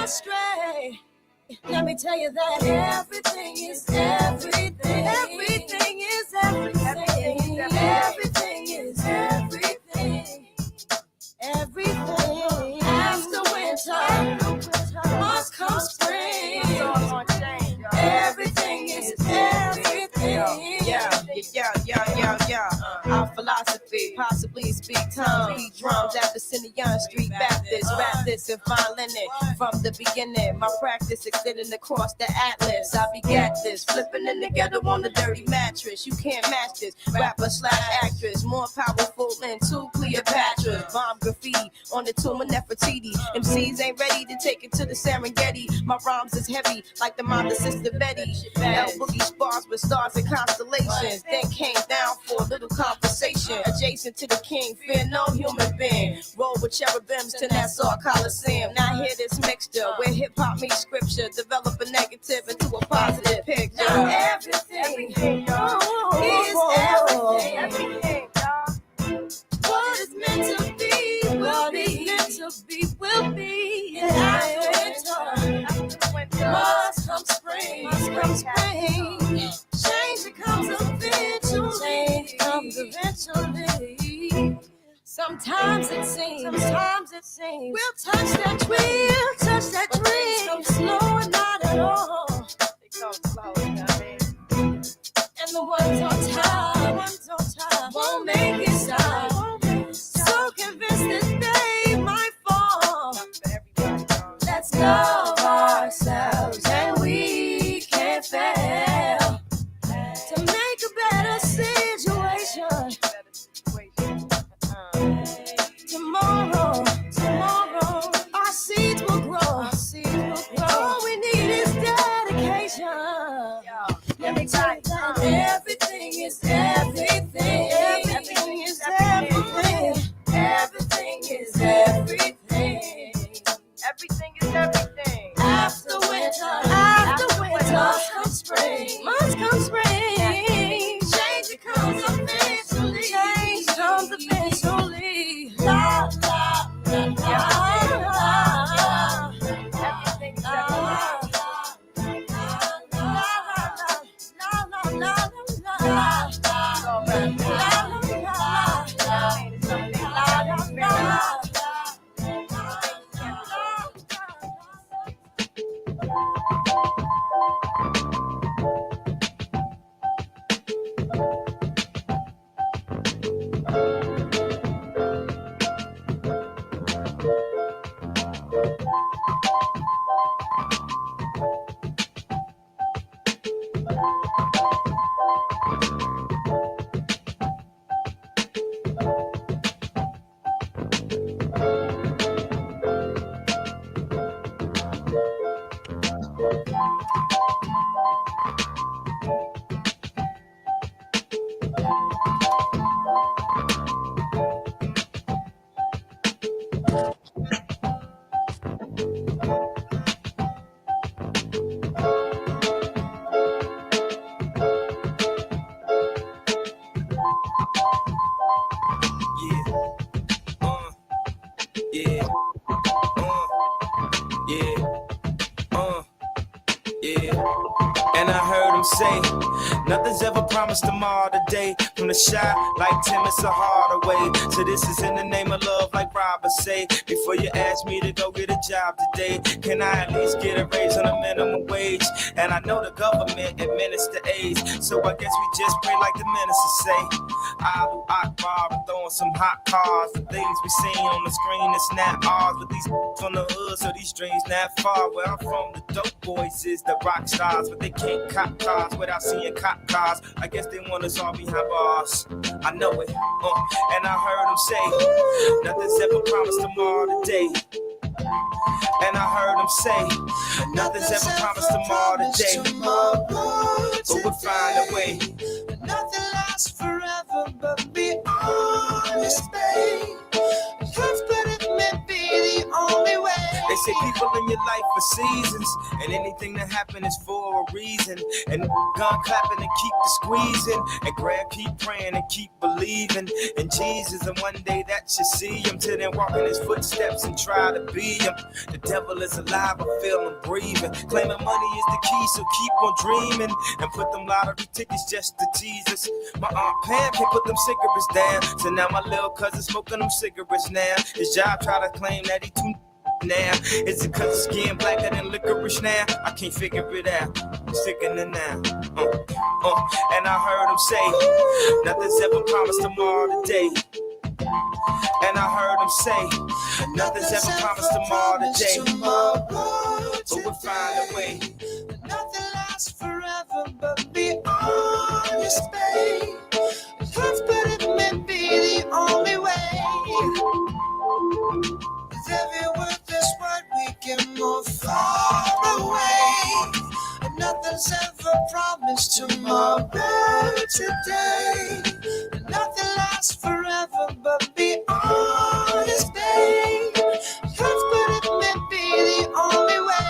astray. Let me tell you that everything is everything. Everything is everything. Everything is everything. Everything. After winter must come spring. Everything is everything. Yeah. Our philosophy possibly speak tongues, beat drums at the Young Street Baptist. Rap this and violin it from the beginning. My practice extending across the atlas. I begat this, flipping in together on the dirty mattress. You can't match this. Rapper / actress, more powerful than two Cleopatras. Bomb graffiti on the tomb of Nefertiti. MCs ain't ready to take it to the Serengeti. My rhymes is heavy like the mind of Sister Betty. L Boogie spars with stars and constellations. Then came down for a little conversation. Adjacent to the king, fear no human being. Roll with cherubims to Nassau Coliseum. Now hear this mixture where hip hop meets scripture. Develop a negative into a positive picture. Now everything is everything. What is meant to be will be. Meant to be will be. And after winter must come spring. Must come spring. Change comes eventually. Change comes eventually. Sometimes it seems we'll touch that dream. Come slow and not at all. They come slow, you know what I mean? And the ones on top won't make it stop. So convinced that they might fall. Let's love ourselves and we can't fail to make a better situation. Tomorrow, our seeds will grow. All we need is dedication. Let me tell you that everything is everything. Everything is everything. Everything is everything. Everything is everything. After winter, must come spring. Must come spring. Change comes eventually. Change comes eventually. La la la la la. Everything is everything. Say nothing's ever promised tomorrow today. From the shot like Tim, it's a harder way. So this is in the name of love, like Robert say. Before you ask me to go get a job today, can I at least get a raise on a minimum wage? And I know the government administer AIDS, so I guess we just pray like the minister say. Alu Akbar and throwing some hot cars. The things we seen on the screen, it's not ours. But these from the hood, so these dreams not far. Where I'm from, the dope boys is the rock stars, but they can't cop cars without seeing cop cars. I guess they want us all behind bars. I know it, and I heard them say nothing's ever promised tomorrow today. And I heard them say nothing's ever promised tomorrow today. But we'll find a way. Nothing lasts forever, but be honest, babe. Hurts, but it may be the only way. They say people in your life for seasons, and anything that happen is for a reason. And gun clapping and keep the squeezing, and grab, keep praying and keep believing in Jesus. And one day that you see him, till then walk in his footsteps and try to be him. The devil is alive, I feel him breathing, claiming money is the key, so keep on dreaming, and put them lottery tickets just to tease us. My Aunt Pam can't put them cigarettes down, so now my little cousin smoking them cigarettes now. His job try to claim that he too now. Is it cause his skin blacker than licorice now? I can't figure it out. I'm sick in the now. And I heard him say, nothing's ever promised tomorrow today. And I heard him say, nothing's ever promised tomorrow today. But we'll find a way. Nothing lasts forever, but be honest, babe. Tough, but it may be the only way. With every word that's what we can move far away. And nothing's ever promised tomorrow today. And nothing lasts forever, but be honest, babe. Tough, but it may be the only way.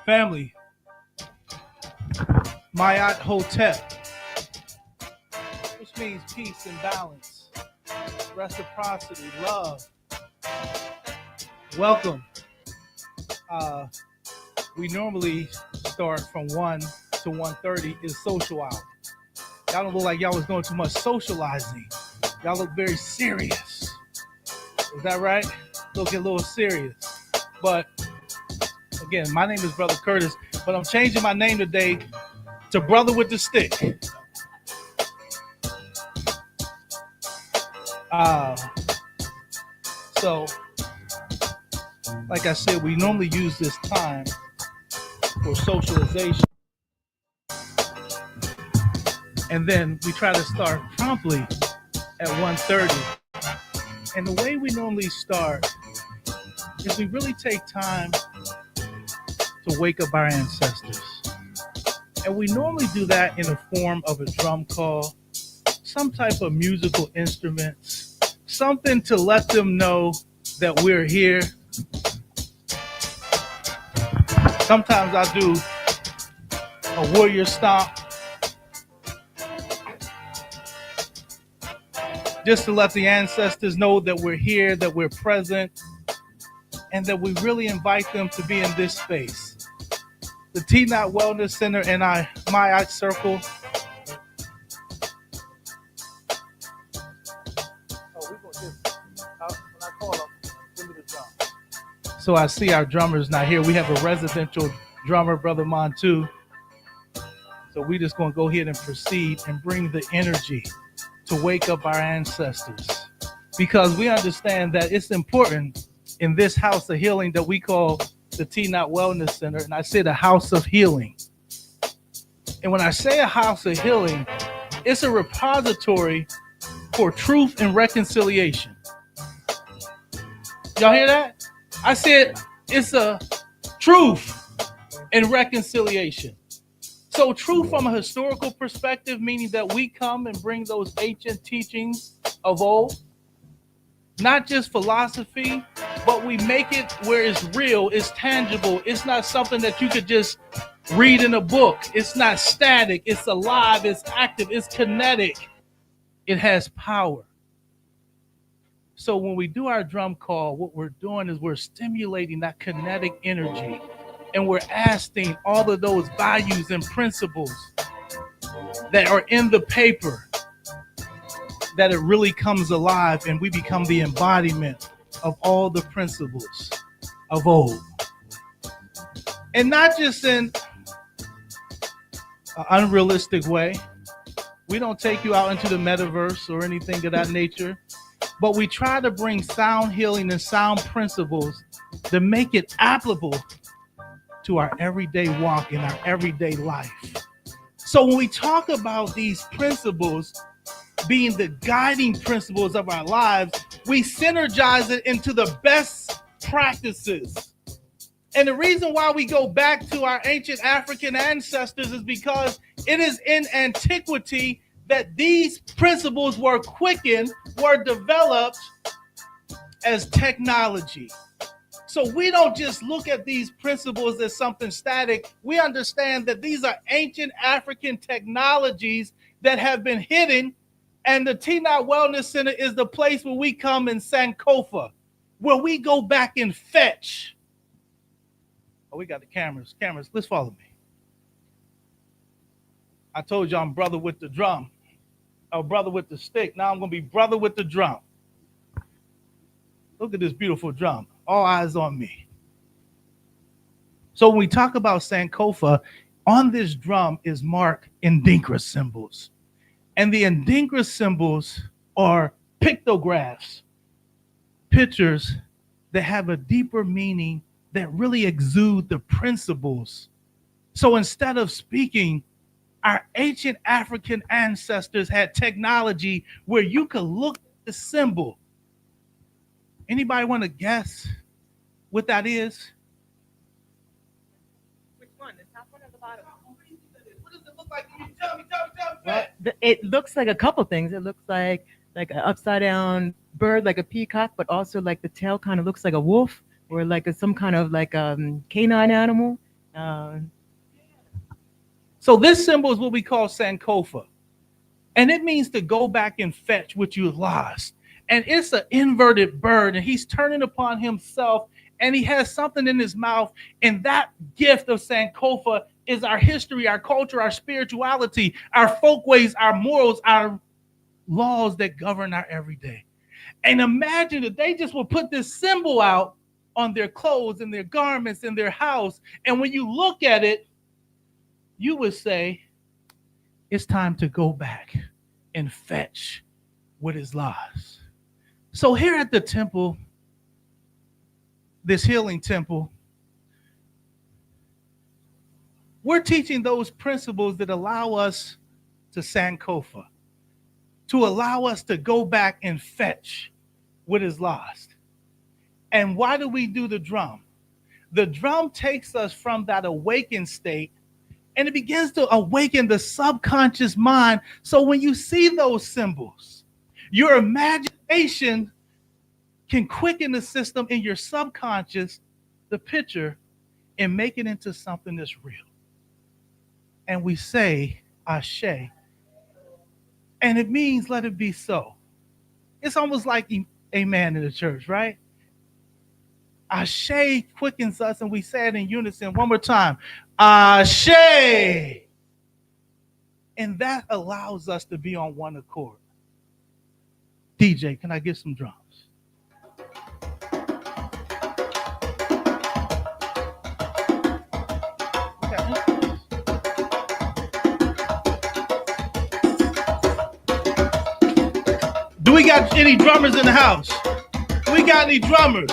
Family, Mayat Hotep, which means peace and balance, reciprocity, love. Welcome. We normally start from 1 to 1:30 is social hour. Y'all don't look like y'all was doing too much socializing. Y'all look very serious. Is that right? Looking a little serious. But again, my name is Brother Curtis, but I'm changing my name today to Brother with the Stick. So, like I said, we normally use this time for socialization. And then we try to start promptly at 1:30. And the way we normally start is we really take time to wake up our ancestors. And we normally do that in the form of a drum call, some type of musical instruments, something to let them know that we're here. Sometimes I do a warrior stomp, just to let the ancestors know that we're here, that we're present, and that we really invite them to be in this space. The TNAT Wellness Center and my circle. So I see our drummer's not here. We have a residential drummer, Brother Montu. So we just going to go ahead and proceed and bring the energy to wake up our ancestors, because we understand that it's important in this house of healing that we call the TNAT Wellness Center, and I say the house of healing. And when I say a house of healing, it's a repository for truth and reconciliation. Y'all hear that? I said it's a truth and reconciliation. So truth from a historical perspective, meaning that we come and bring those ancient teachings of old, not just philosophy, but we make it where it's real, it's tangible. It's not something that you could just read in a book. It's not static, it's alive, it's active, it's kinetic. It has power. So when we do our drum call, what we're doing is we're stimulating that kinetic energy. And we're asking all of those values and principles that are in the paper, that it really comes alive and we become the embodiment of all the principles of old. And not just in an unrealistic way. We don't take you out into the metaverse or anything of that nature, but we try to bring sound healing and sound principles to make it applicable to our everyday walk in our everyday life. So when we talk about these principles being the guiding principles of our lives, we synergize it into the best practices. And the reason why we go back to our ancient African ancestors is because it is in antiquity that these principles were quickened, were developed as technology. So we don't just look at these principles as something static. We understand that these are ancient African technologies that have been hidden, and the TNAT Wellness Center is the place where we come in Sankofa, where we go back and fetch. Oh, we got the cameras. Cameras, let's follow me. I told you I'm brother with the drum. Oh, brother with the stick. Now I'm going to be brother with the drum. Look at this beautiful drum. All eyes on me. So when we talk about Sankofa, on this drum is marked Ndinkra symbols. And the Ndinkra symbols are pictographs, pictures that have a deeper meaning that really exude the principles. So instead of speaking, our ancient African ancestors had technology where you could look at the symbol. Anybody want to guess what that is? Which one? The top one or the bottom? What does it look like? Tell me. Well, it looks like a couple things. It looks like like an upside down bird, like a peacock, but also like the tail kind of looks like a wolf or like some kind of like canine animal. Uh, So this symbol is what we call Sankofa. And it means to go back and fetch what you lost. And it's an inverted bird, and he's turning upon himself, and he has something in his mouth. And that gift of Sankofa is our history, our culture, our spirituality, our folkways, our morals, our laws that govern our everyday. And imagine if they just would put this symbol out on their clothes and their garments in their house. And when you look at it, you would say, it's time to go back and fetch what is lost. So here at the temple, this healing temple, we're teaching those principles that allow us to Sankofa, to allow us to go back and fetch what is lost. And why do we do the drum? The drum takes us from that awakened state, and it begins to awaken the subconscious mind. So when you see those symbols, your imagination can quicken the system in your subconscious, the picture, and make it into something that's real. And we say, Ashe, and it means let it be so. It's almost like amen in the church, right? Ashe quickens us, and we say it in unison one more time. Ashe. And that allows us to be on one accord. DJ, can I get some drums? Do we got any drummers in the house? Do we got any drummers?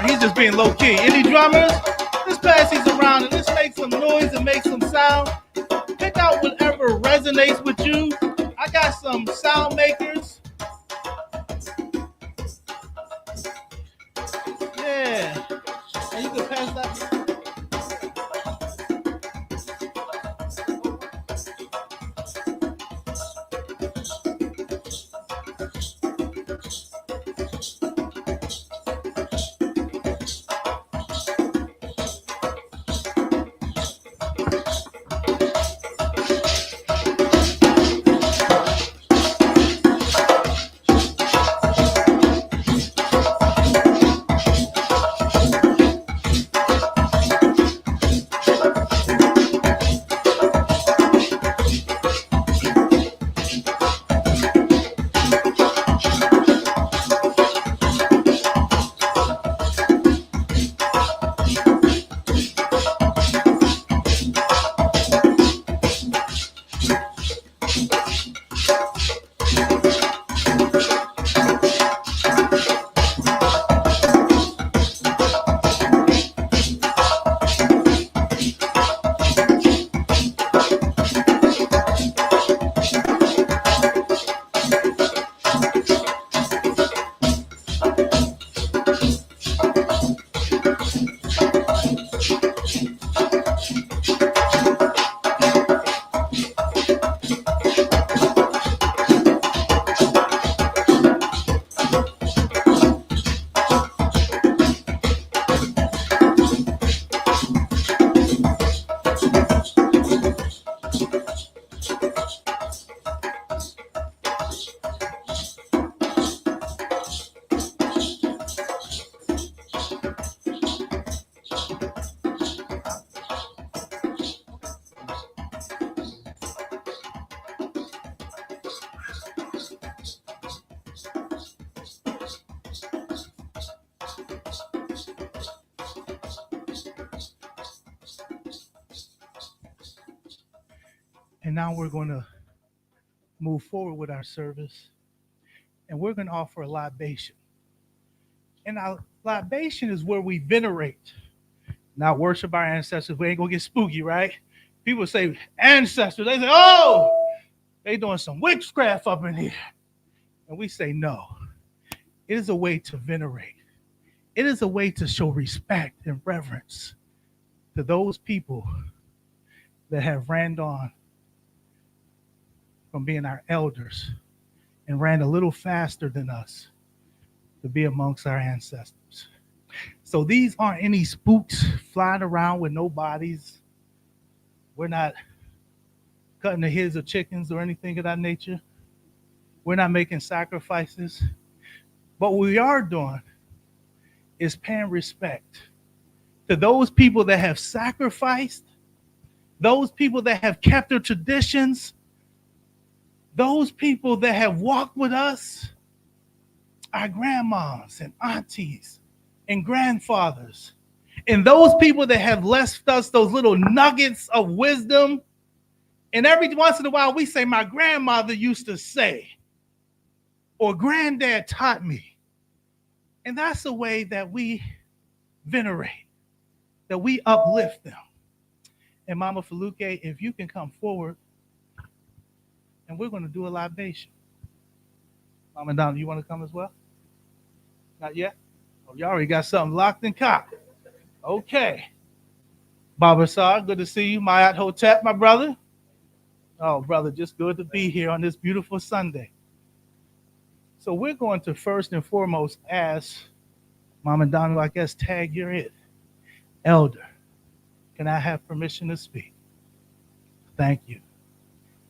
He's just being low key. Any drummers? Let's pass these around and let's make some noise and make some sound. Pick out whatever resonates with you. I got some sound makers. Yeah. And you can pass that. And now we're going to move forward with our service, and we're going to offer a libation. And our libation is where we venerate, not worship our ancestors. We ain't going to get spooky, right? People say ancestors. They say, oh, they doing some witchcraft up in here. And we say, no. It is a way to venerate. It is a way to show respect and reverence to those people that have ran on from being our elders and ran a little faster than us to be amongst our ancestors. So these aren't any spooks flying around with no bodies. We're not cutting the heads of chickens or anything of that nature. We're not making sacrifices. But what we are doing is paying respect to those people that have sacrificed, those people that have kept their traditions, those people that have walked with us, our grandmas and aunties and grandfathers, and those people that have left us those little nuggets of wisdom. And every once in a while we say, my grandmother used to say, or granddad taught me. And that's the way that we venerate, that we uplift them. And Mama Faluke, if you can come forward, and we're going to do a libation. Mama Donna, you want to come as well? Not yet? Oh, you already got something locked and cocked. Okay. Baba Sar, good to see you. Mayat Hotep, my brother. Oh, brother, just good to be here on this beautiful Sunday. So we're going to first and foremost ask Mama Donna, I guess, tag you're it. Elder, can I have permission to speak? Thank you.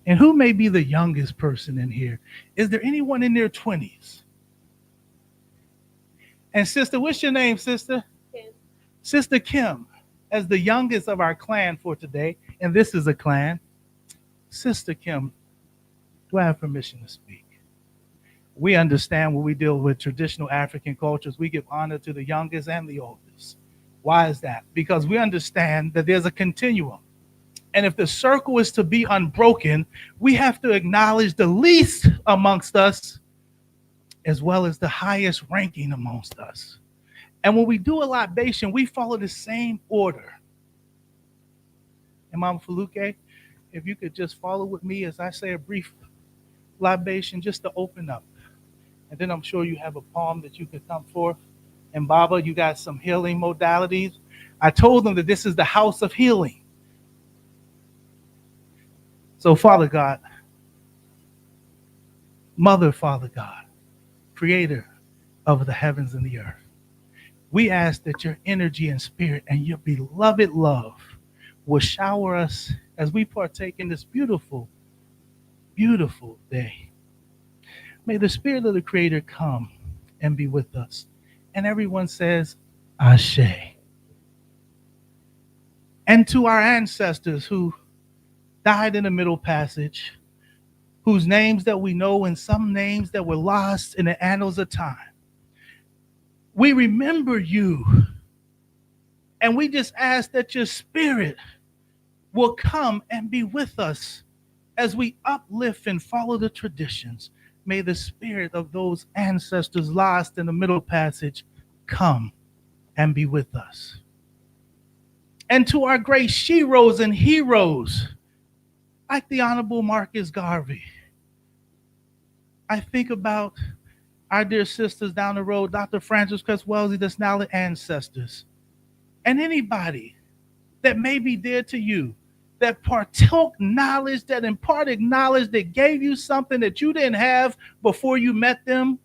And who may be the youngest person in here? Is there anyone in their 20s? And sister, what's your name, sister? Kim. Sister Kim, as the youngest of our clan for today, and this is a clan, Sister Kim, do I have permission to speak? We understand when we deal with traditional African cultures, we give honor to the youngest and the oldest. Why is that? Because we understand that there's a continuum. And if the circle is to be unbroken, we have to acknowledge the least amongst us as well as the highest ranking amongst us. And when we do a libation, we follow the same order. And Mama Faluke, if you could just follow with me as I say a brief libation just to open up. And then I'm sure you have a poem that you could come forth. And Baba, you got some healing modalities. I told them that this is the house of healing. So Father God, Mother, Father God, creator of the heavens and the earth, we ask that your energy and spirit and your beloved love will shower us as we partake in this beautiful, beautiful day. May the spirit of the creator come and be with us. And everyone says, Ashe. And to our ancestors who died in the Middle Passage, whose names that we know and some names that were lost in the annals of time, we remember you. And we just ask that your spirit will come and be with us as we uplift and follow the traditions. May the spirit of those ancestors lost in the Middle Passage come and be with us. And to our great sheroes and heroes, like the Honorable Marcus Garvey, I think about our dear sisters down the road, Dr. Frances Cress Wellesley, that's now the ancestors. And anybody that may be dear to you, that partook knowledge, that imparted knowledge, that gave you something that you didn't have before you met them.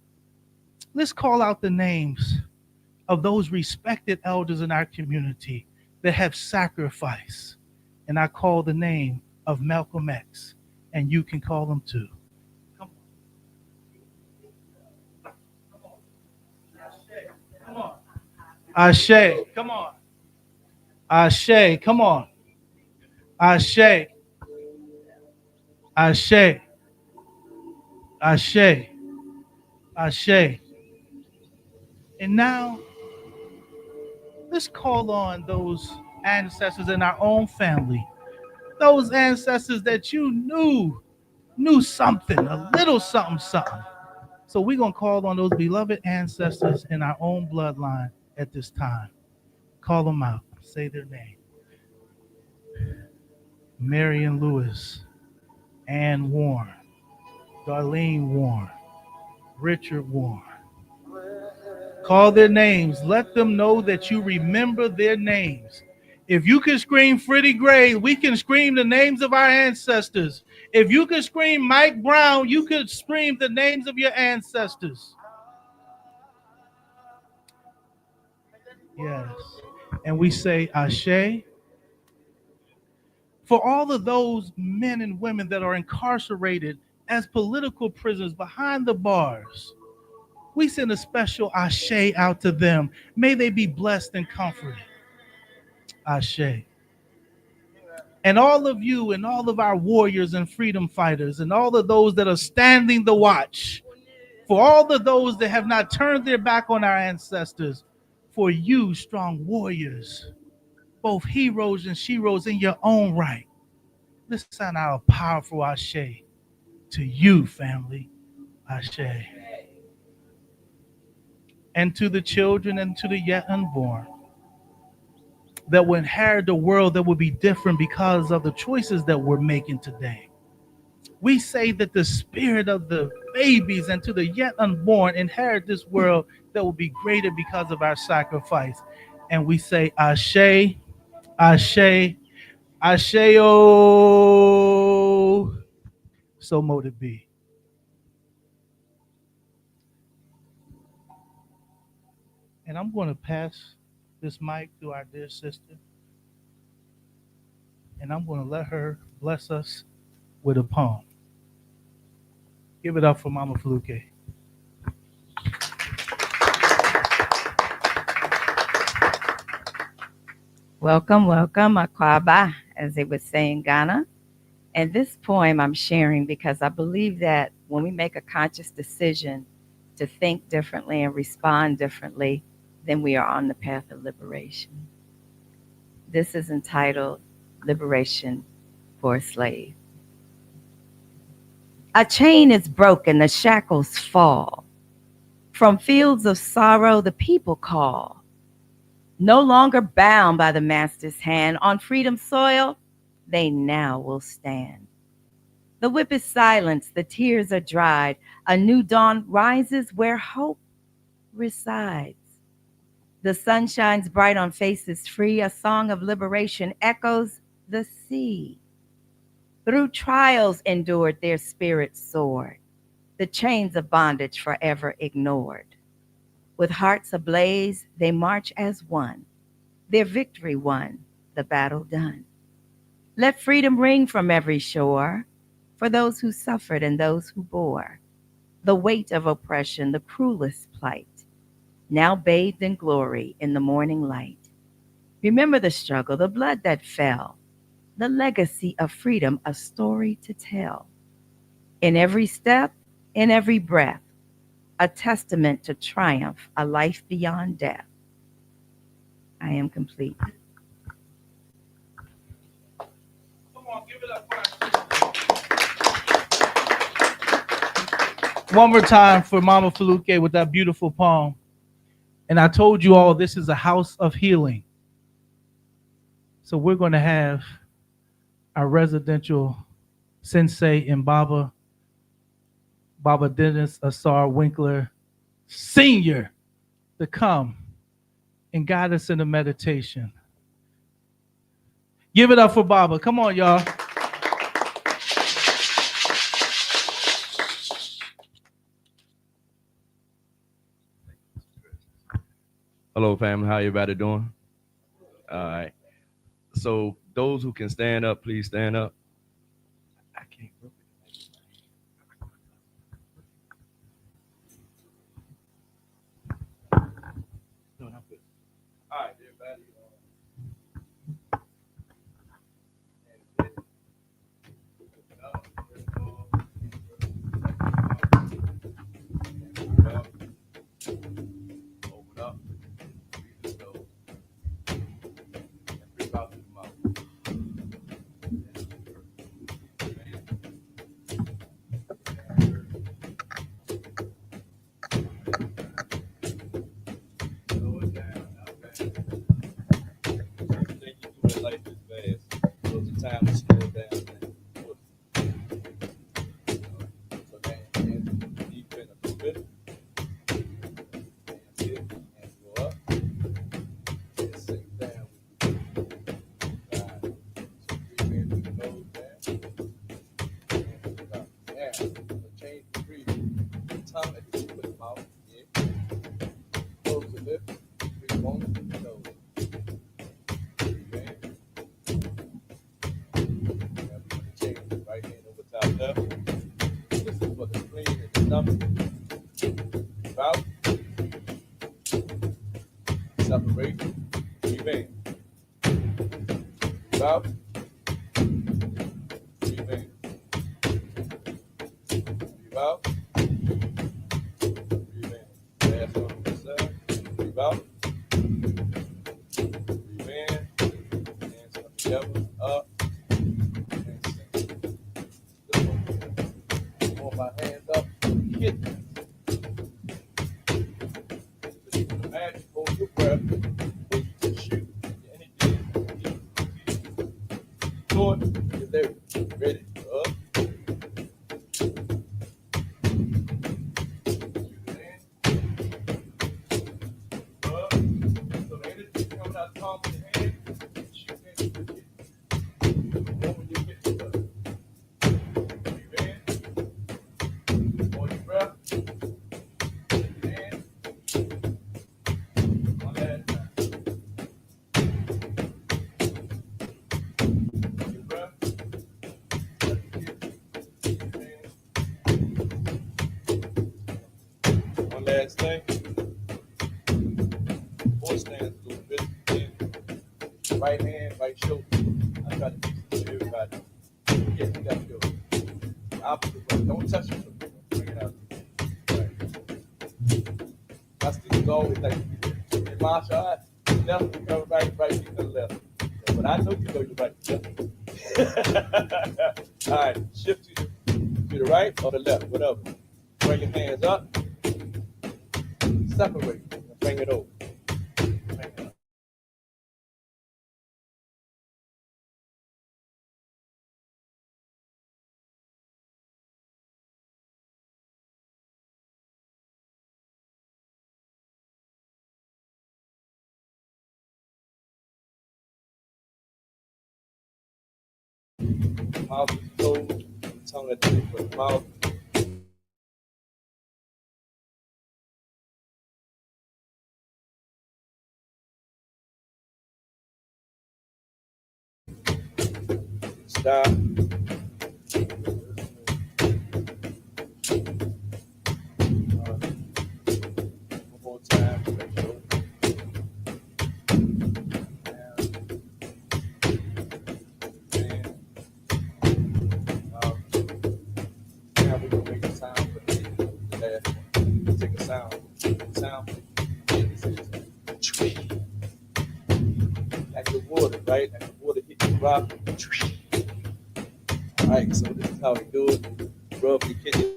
Let's call out the names of those respected elders in our community that have sacrificed. And I call the name of Malcolm X, and you can call them too. Come on. Ashe, come on. Ashe, come on. Ashe. Ashe. Ashe. Ashe. And now, let's call on those ancestors in our own family. Those ancestors that you knew something, a little something. So we're going to call on those beloved ancestors in our own bloodline at this time. Call them out. Say their name. Marion Lewis, Ann Warren, Darlene Warren, Richard Warren. Call their names. Let them know that you remember their names. If you can scream Freddie Gray, we can scream the names of our ancestors. If you could scream Mike Brown, you could scream the names of your ancestors. Yes. And we say Ashe. For all of those men and women that are incarcerated as political prisoners behind the bars, we send a special Ashe out to them. May they be blessed and comforted. Ashe. And all of you and all of our warriors and freedom fighters and all of those that are standing the watch, for all of those that have not turned their back on our ancestors, for you, strong warriors, both heroes and sheroes in your own right, let's send our powerful Ashe to you, family. Ashe. And to the children and to the yet unborn that will inherit a world that will be different because of the choices that we're making today. We say that the spirit of the babies and to the yet unborn inherit this world that will be greater because of our sacrifice. And we say, Ashe, Ashe, Ashe-o. So mote it be. And I'm going to pass this mic to our dear sister. And I'm going to let her bless us with a poem. Give it up for Mama Fluke. Welcome, welcome, Akwaba, as they would say in Ghana. And this poem I'm sharing because I believe that when we make a conscious decision to think differently and respond differently, then we are on the path of liberation. This is entitled Liberation for a Slave. A chain is broken, the shackles fall. From fields of sorrow, the people call. No longer bound by the master's hand, on freedom's soil, they now will stand. The whip is silenced, the tears are dried. A new dawn rises where hope resides. The sun shines bright on faces free. A song of liberation echoes the sea. Through trials endured, their spirits soared. The chains of bondage forever ignored. With hearts ablaze, they march as one. Their victory won, the battle done. Let freedom ring from every shore for those who suffered and those who bore the weight of oppression, the cruelest plight, now bathed in glory in the morning light. Remember the struggle, the blood that fell, the legacy of freedom, a story to tell. In every step, in every breath, a testament to triumph, a life beyond death. I am complete. Come on, give it up. One more time for Mama Fluke with that beautiful poem. And I told you all this is a house of healing. So we're going to have our residential sensei and Baba Dennis Asar Winkler Sr. to come and guide us in a meditation. Give it up for Baba. Come on, y'all. Hello, family. How everybody doing? All right. So those who can stand up, please stand up. I can't. All right, everybody. Open up. Breathe slow. And breathe out through the mouth. Slow it down. Okay. Take you through it like this fast. So it's the time to slow it down. So hands deep in a little bit. left. This is for the spleen and the stomach. Breathe out. Separate. Breathe in. Breathe out. Breathe in. Breathe out. Breathe in. Last one on this side. Breathe out. Breathe in. Hands come together. Up. And sink. This one. Hold my hands up. Hit. So you can imagine hold your breath where you can shoot your energy. Lord, you're there. Ready. Up. Shoot it in. Up. So the energy coming out the palm of your hand. Shoot into the kidney. Open your kidney up. Breathe in. Hold your breath. Breathe in. One last time. Hold your breath. Let the kidney. Breathe in. One last thing. Four stands a little bit. Then right hand, right shoulder. I try to teach this to everybody. Yes, you got to go. Opposite way. Don't touch it. Bring it out. Right. That's the always like to be there. In martial arts, left you come right, right you come left. But I know you know you're right. All right, shift to the right or the left, whatever. Bring your hands up. Separate and bring it over. Bring it up. Mouth is closed, tongue at the roof of the mouth. Stop. One more time. Make sure. Down. And out. Now we're gonna make a sound for the last one. Take a sound. Sound. This is like the water, right? Like the water hit the rock. All right, so this is how we do it. Rub the kidney.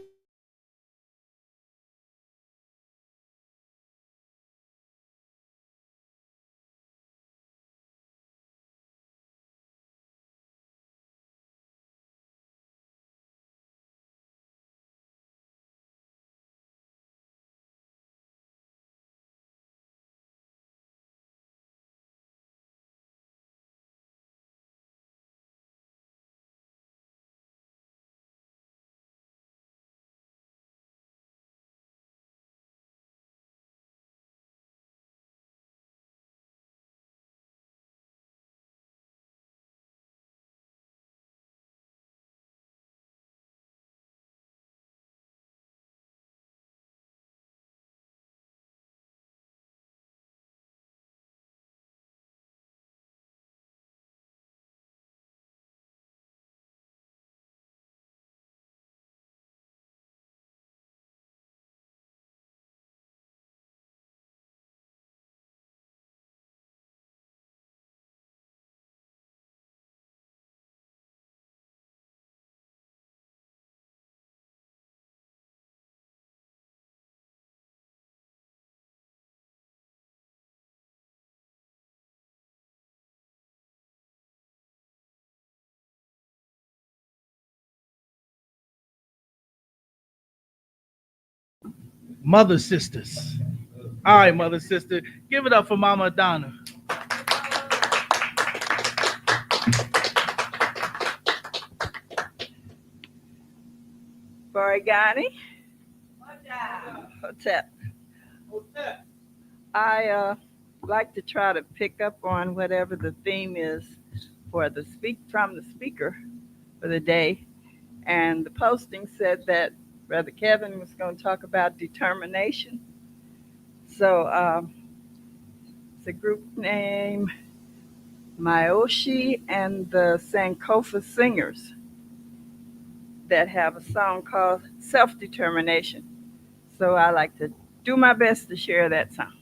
Mother sisters. All right, mother sister. Give it up for Mama Donna. Barigani. Hotep. I like to try to pick up on whatever the theme is for the speaker for the day, And the posting said that Brother Kevin was going to talk about determination. So it's a group named Myoshi and the Sankofa Singers that have a song called Self-Determination. So I like to do my best to share that song.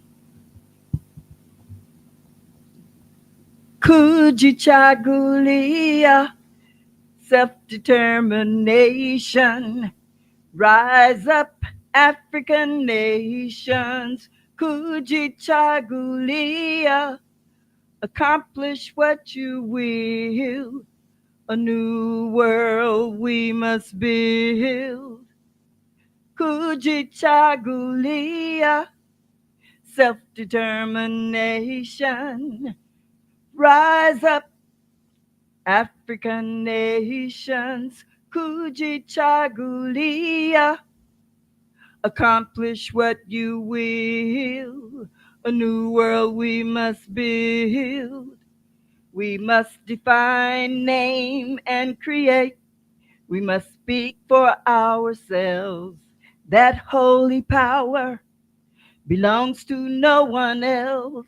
Kujichagulia, self-determination. Rise up, African nations. Kujichagulia, accomplish what you will. A new world we must build. Kujichagulia, self-determination. Rise up, African nations. Kujichagulia, accomplish what you will. A new world we must build. We must define, name, and create. We must speak for ourselves. That holy power belongs to no one else.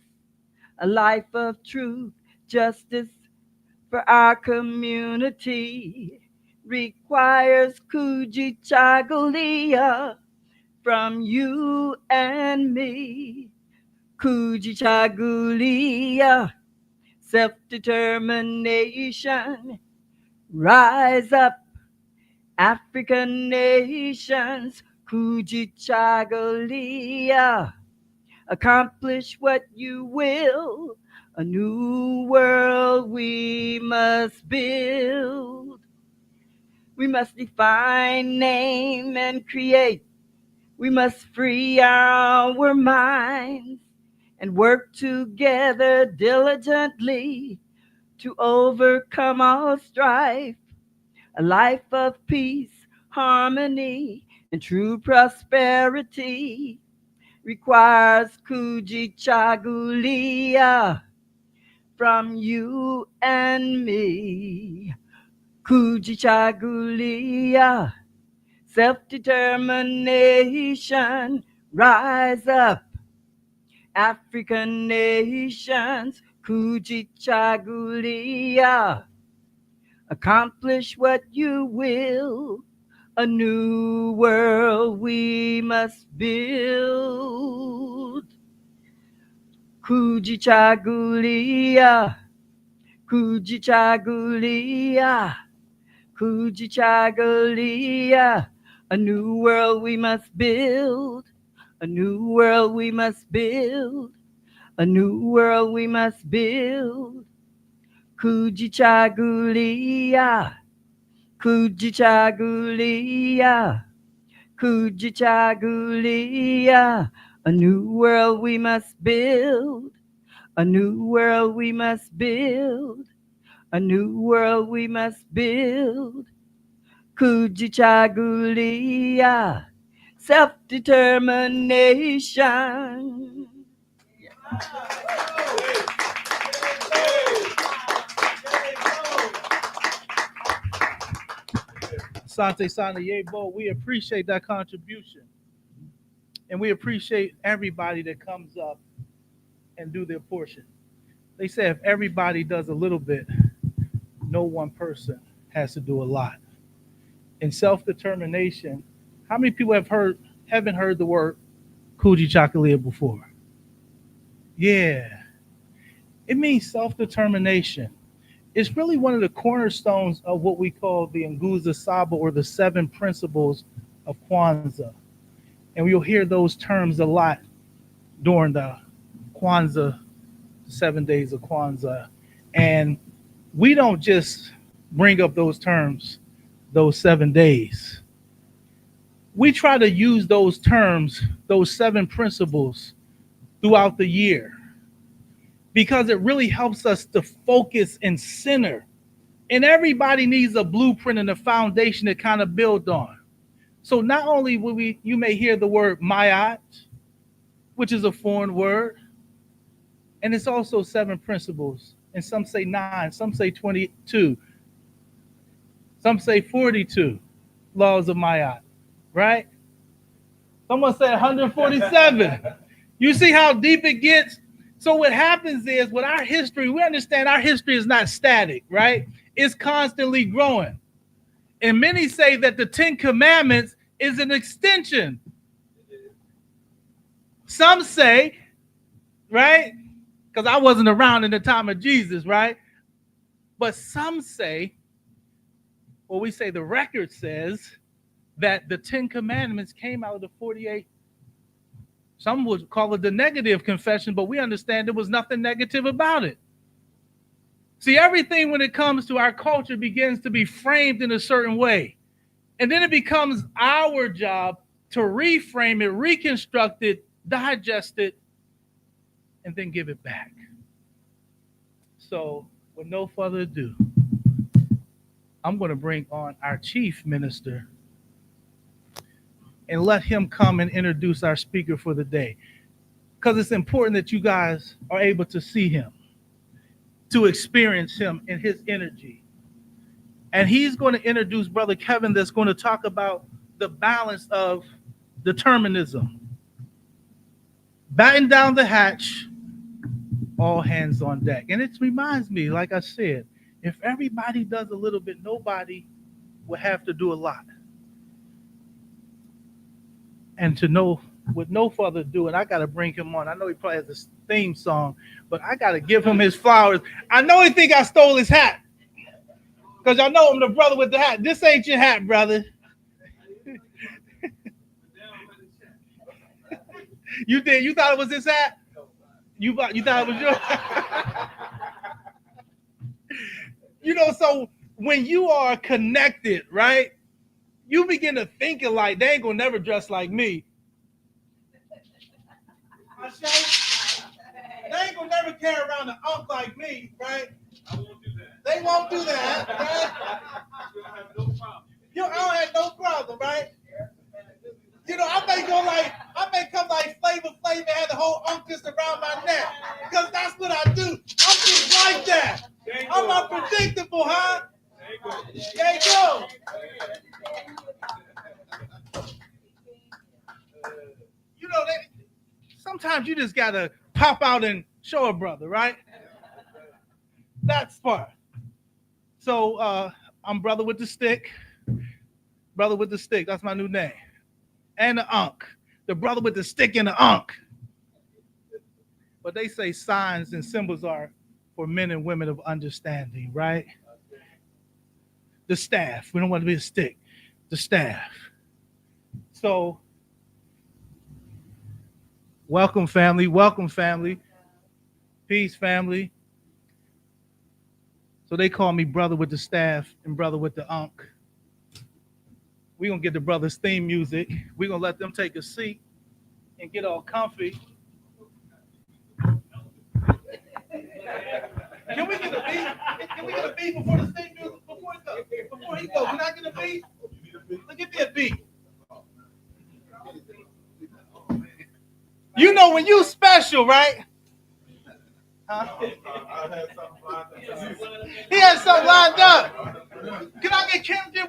A life of truth, justice for our community requires Kujichagulia from you and me. Kujichagulia, self-determination. Rise up, African nations. Kujichagulia, accomplish what you will. A new world we must build. We must define, name, and create. We must free our minds and work together diligently to overcome all strife. A life of peace, harmony, and true prosperity requires Kujichagulia from you and me. Kujichagulia, self-determination. Rise up, African nations. Kujichagulia, accomplish what you will. A new world we must build. Kujichagulia, Kujichagulia, Kujichagulia. A new world we must build. A new world we must build. A new world we must build. Kujichagulia, Kujichagulia, Kujichagulia. A new world we must build. A new world we must build. A new world we must build. Kujichagulia, self-determination. Asante Sana Yebo, we appreciate that contribution. And we appreciate everybody that comes up and do their portion. They say if everybody does a little bit, no one person has to do a lot. In self-determination, how many people haven't heard the word Kujichagulia before? Yeah. It means self-determination. It's really one of the cornerstones of what we call the Nguzo Saba, or the 7 principles of Kwanzaa. And you'll hear those terms a lot during the Kwanzaa, 7 days of Kwanzaa. And we don't just bring up those terms those 7 days. We try to use those terms, those 7 principles, throughout the year, because it really helps us to focus and center. And everybody needs a blueprint and a foundation to kind of build on. So not only will you may hear the word Mayat, which is a foreign word, and it's also 7 principles. And some say 9, some say 22, some say 42. laws of Ma'at, right? Someone said 147. You see how deep it gets? So what happens is with our history, we understand our history is not static, right? It's constantly growing. And many say that the 10 Commandments is an extension. Some say, right? Because I wasn't around in the time of Jesus, right? But some say, or we say the record says, that the 10 Commandments came out of the 48. Some would call it the negative confession, but we understand there was nothing negative about it. See, everything when it comes to our culture begins to be framed in a certain way. And then it becomes our job to reframe it, reconstruct it, digest it, and then give it back. So, with no further ado, I'm going to bring on our chief minister and let him come and introduce our speaker for the day. Because it's important that you guys are able to see him, to experience him in his energy. And he's going to introduce Brother Kevin that's going to talk about the balance of determinism. Batten down the hatch, all hands on deck. And it reminds me, like I said, if everybody does a little bit, nobody will have to do a lot. And to know, with no further ado, and I got to bring him on. I know he probably has a theme song, but I got to give him his flowers. I know he think I stole his hat, because y'all know I'm the brother with the hat. This ain't your hat, brother. You did? You thought it was his hat? You thought it was yours? You know, so when you are connected, right, you begin to think like, they ain't gonna never dress like me. They ain't gonna never carry around an unk like me, right? I won't do that. They won't do that, right? You don't have no problem. You know, I don't have no problem, right? You know, I may come like Flavor Flav and have the whole unk just around my neck, because that's what I do. I'm just like that. I'm unpredictable, huh? There you go. You know, sometimes you just gotta pop out and show a brother, right? That's part. So I'm brother with the stick. Brother with the stick. That's my new name. And the unk. The brother with the stick and the unk. But they say signs and symbols are for men and women of understanding, right? The staff. We don't want to be a stick. The staff. So, welcome, family. Welcome, family. Peace, family. So they call me brother with the staff and brother with the unk. We're going to get the brothers' theme music. We're going to let them take a seat and get all comfy. Can we get a beat? Can we get a beat before the theme music? Before he goes, can I get a beat? Give me a beat. You know when you special, right? Huh? He had something lined up. Can I get Kendrick?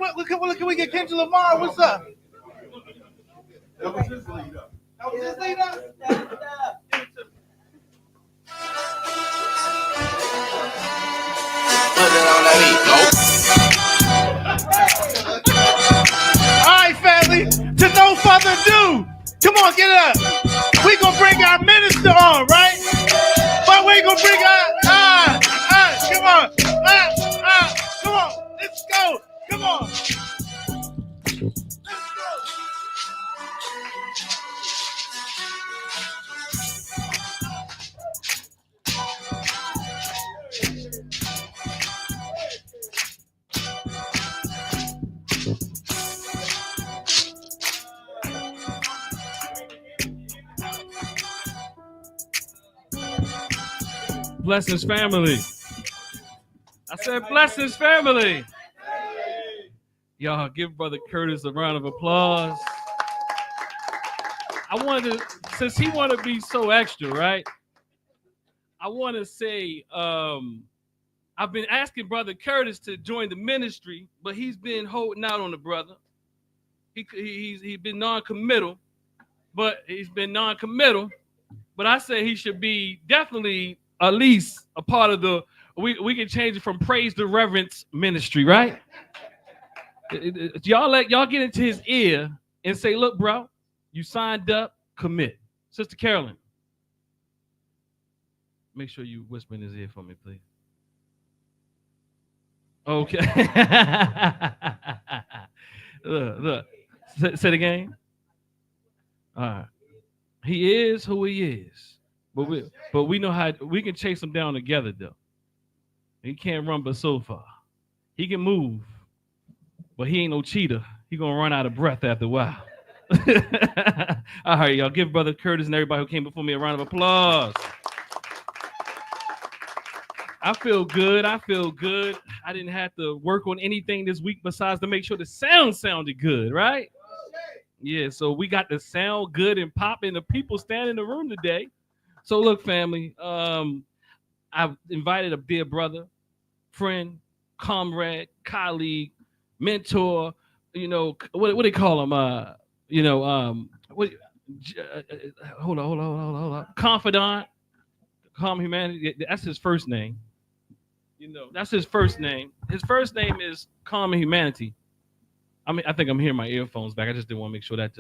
Can we get Kendrick Lamar? What's up? That was his lead up. That was his lead up? All right, family. To no further ado, come on, get it up. We gonna bring our minister on, right? But we gonna bring come on, come on, let's go, come on. Let's go. Blessings, family. I said blessings, family. Y'all give Brother Curtis a round of applause. I wanted to, since he want to be so extra, right? I want to say, I've been asking Brother Curtis to join the ministry, but he's been holding out on the brother. he's been non-committal, but I say he should be definitely at least a part of the. We can change it from praise to reverence ministry, right? Y'all get into his ear and say, look, bro, you signed up, commit. Sister Carolyn, make sure you whisper in his ear for me, please. Okay. look. Say it again. All right. He is who he is, but we know how we can chase him down together though. He can't run but so far. He can move, but he ain't no cheetah. He gonna run out of breath after a while. All right, y'all, give Brother Curtis and everybody who came before me a round of applause. I feel good. I didn't have to work on anything this week besides to make sure the sound sounded good, right? Yeah, so we got the sound good and popping. The people standing in the room today. So look, family, I've invited a dear brother, friend, comrade, colleague, mentor. You know what do they call him? Hold on. Confidant, calm humanity. That's his first name. You know, that's his first name. His first name is Calm Humanity. I mean, I think I'm hearing my earphones back. I just didn't want to make sure that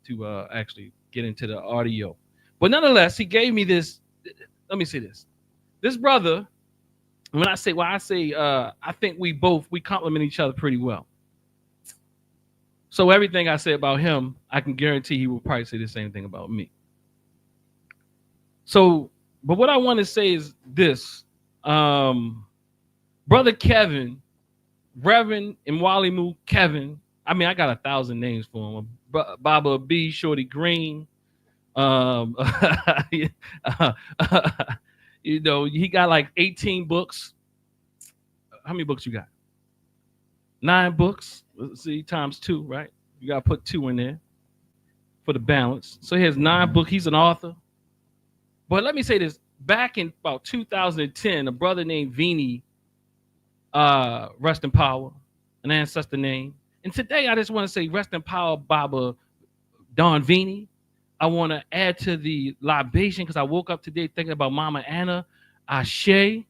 to actually get into the audio. But nonetheless, he gave me this. Let me say this. This brother, I think we complement each other pretty well. So everything I say about him, I can guarantee he will probably say the same thing about me. So, but what I want to say is this. Brother Kevin, Reverend Mwalimu Kevin, I mean, I got 1,000 names for him. Baba B, Shorty Green. You know, he got like 18 books. How many books you got? 9 books. Let's see, times 2, right? You got to put 2 in there for the balance. So he has 9 books. He's an author. But let me say this. Back in about 2010, a brother named Vini, rest in power, an ancestor name. And today I just want to say rest in power, Baba Don Vini. I want to add to the libation because I woke up today thinking about Mama Anna Ashe.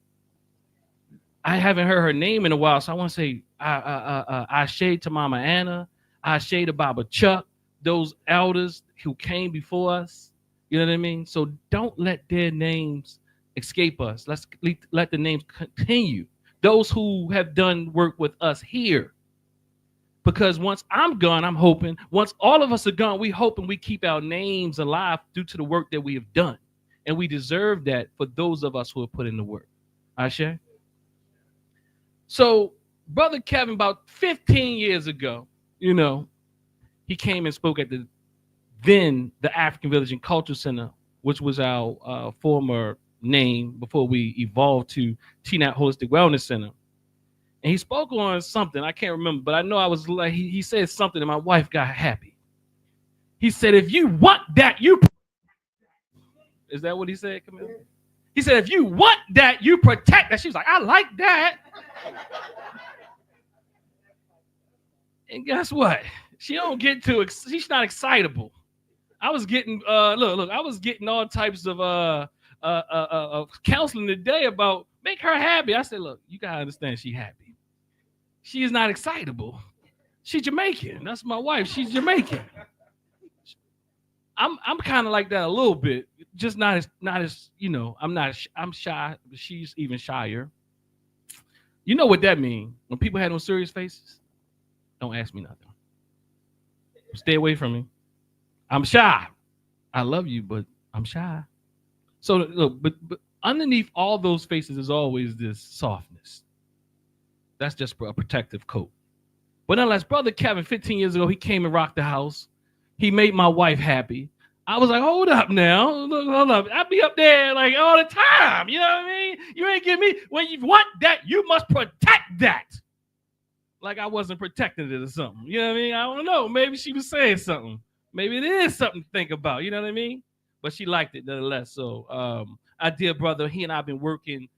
I haven't heard her name in a while, so I want to say Ashe to Mama Anna, Ashe to Baba Chuck, those elders who came before us. You know what I mean? So don't let their names escape us. Let's let the names continue. Those who have done work with us here. Because once I'm gone, I'm hoping, once all of us are gone, we hoping we keep our names alive due to the work that we have done. And we deserve that for those of us who have put in the work. Ashe? So, Brother Kevin, about 15 years ago, you know, he came and spoke at the African Village and Culture Center, which was our former name before we evolved to TNAT Holistic Wellness Center. And he spoke on something, I can't remember, but I know I was like, he said something and my wife got happy. He said, if you want that, is that what he said, Camille? He said, if you want that, you protect that. She was like, I like that. And guess what? She don't get too, she's not excitable. I was getting, look, I was getting all types of counseling today about make her happy. I said, look, you gotta understand she's happy. She is not excitable. She's Jamaican. That's my wife. She's Jamaican. I'm kind of like that a little bit, just not as you know. I'm shy, but she's even shyer. You know what that means? When people had no serious faces, don't ask me nothing. Stay away from me. I'm shy. I love you, but I'm shy. So look, but underneath all those faces is always this softness. That's just a protective coat. But nonetheless, Brother Kevin, 15 years ago, he came and rocked the house. He made my wife happy. I was like, hold up now. Look, hold up. I be up there like all the time. You know what I mean? You ain't give me, when you want that, you must protect that. Like I wasn't protecting it or something. You know what I mean? I don't know. Maybe she was saying something. Maybe it is something to think about. You know what I mean? But she liked it nonetheless. So our dear brother, he and I have been working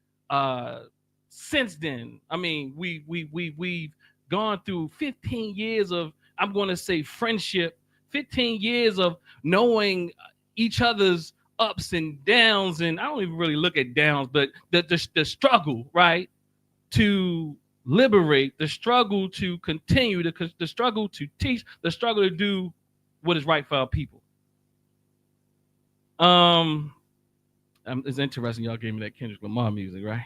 since then. I mean, we've gone through 15 years of I'm going to say friendship, 15 years of knowing each other's ups and downs. And I don't even really look at downs, but the struggle, right? To liberate, the struggle to continue, the struggle to teach, the struggle to do what is right for our people. It's interesting y'all gave me that Kendrick Lamar music, right?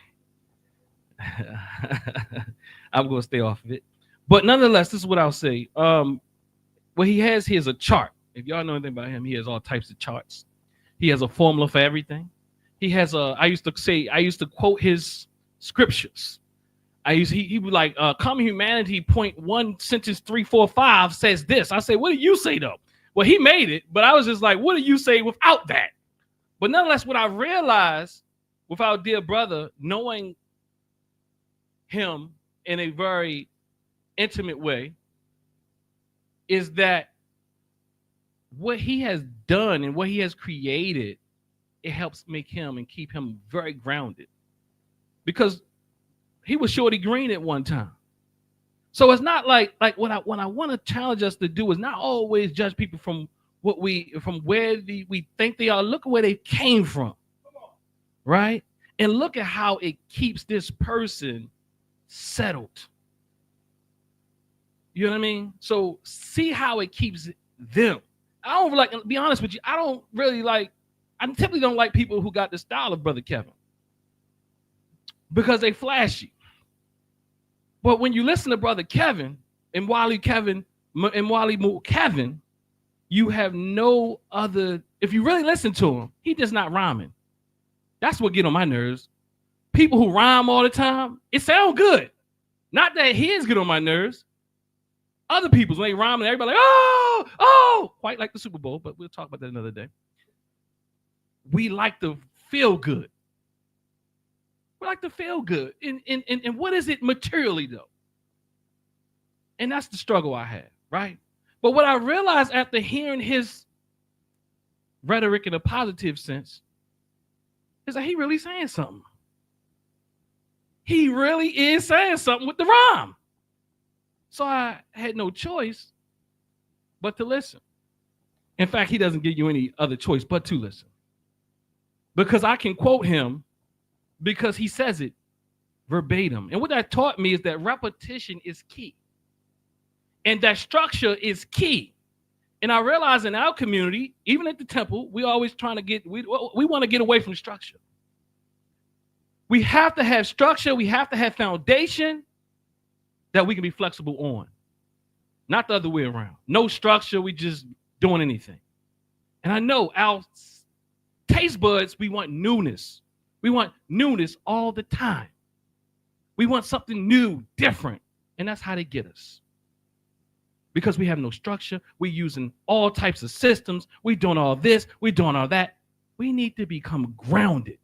I'm going to stay off of it. But nonetheless, this is what I'll say. What he has here is a chart. If y'all know anything about him, he has all types of charts. He has a formula for everything. He has I used to quote his scriptures. He would like, common humanity point 1 sentence 3, 4, 5 says this. I say, what do you say though? Well, he made it, but I was just like, what do you say without that? But nonetheless, what I realized with our dear brother, knowing him in a very intimate way, is that what he has done and what he has created, it helps make him and keep him very grounded. Because he was Shorty Green at one time. So it's not like what I want to challenge us to do is not always judge people from where we think they are. Look at where they came from, right? And look at how it keeps this person settled. You know what I mean? So see how it keeps them. I don't like, to be honest with you, I typically don't like people who got the style of Brother Kevin because they flashy. But when you listen to Brother Kevin and Mwalimu Kevin, you have no other. If you really listen to him, he just not rhyming. That's what get on my nerves. People who rhyme all the time, it sounds good. Not that his get on my nerves. Other people's, when they rhyme and everybody like, oh, quite like the Super Bowl, but we'll talk about that another day. We like to feel good. We like to feel good. And what is it materially, though? And that's the struggle I had, right? But what I realized after hearing his rhetoric in a positive sense is that he really saying something. He really is saying something with the rhyme. So I had no choice but to listen. In fact, he doesn't give you any other choice but to listen. Because I can quote him because he says it verbatim. And what that taught me is that repetition is key. And that structure is key. And I realize in our community, even at the temple, we always trying to we want to get away from structure. We have to have structure. We have to have foundation that we can be flexible on. Not the other way around. No structure, we just doing anything. And I know our taste buds, we want newness. We want newness all the time. We want something new, different. And that's how they get us. Because we have no structure. We're using all types of systems. We're doing all this. We're doing all that. We need to become grounded.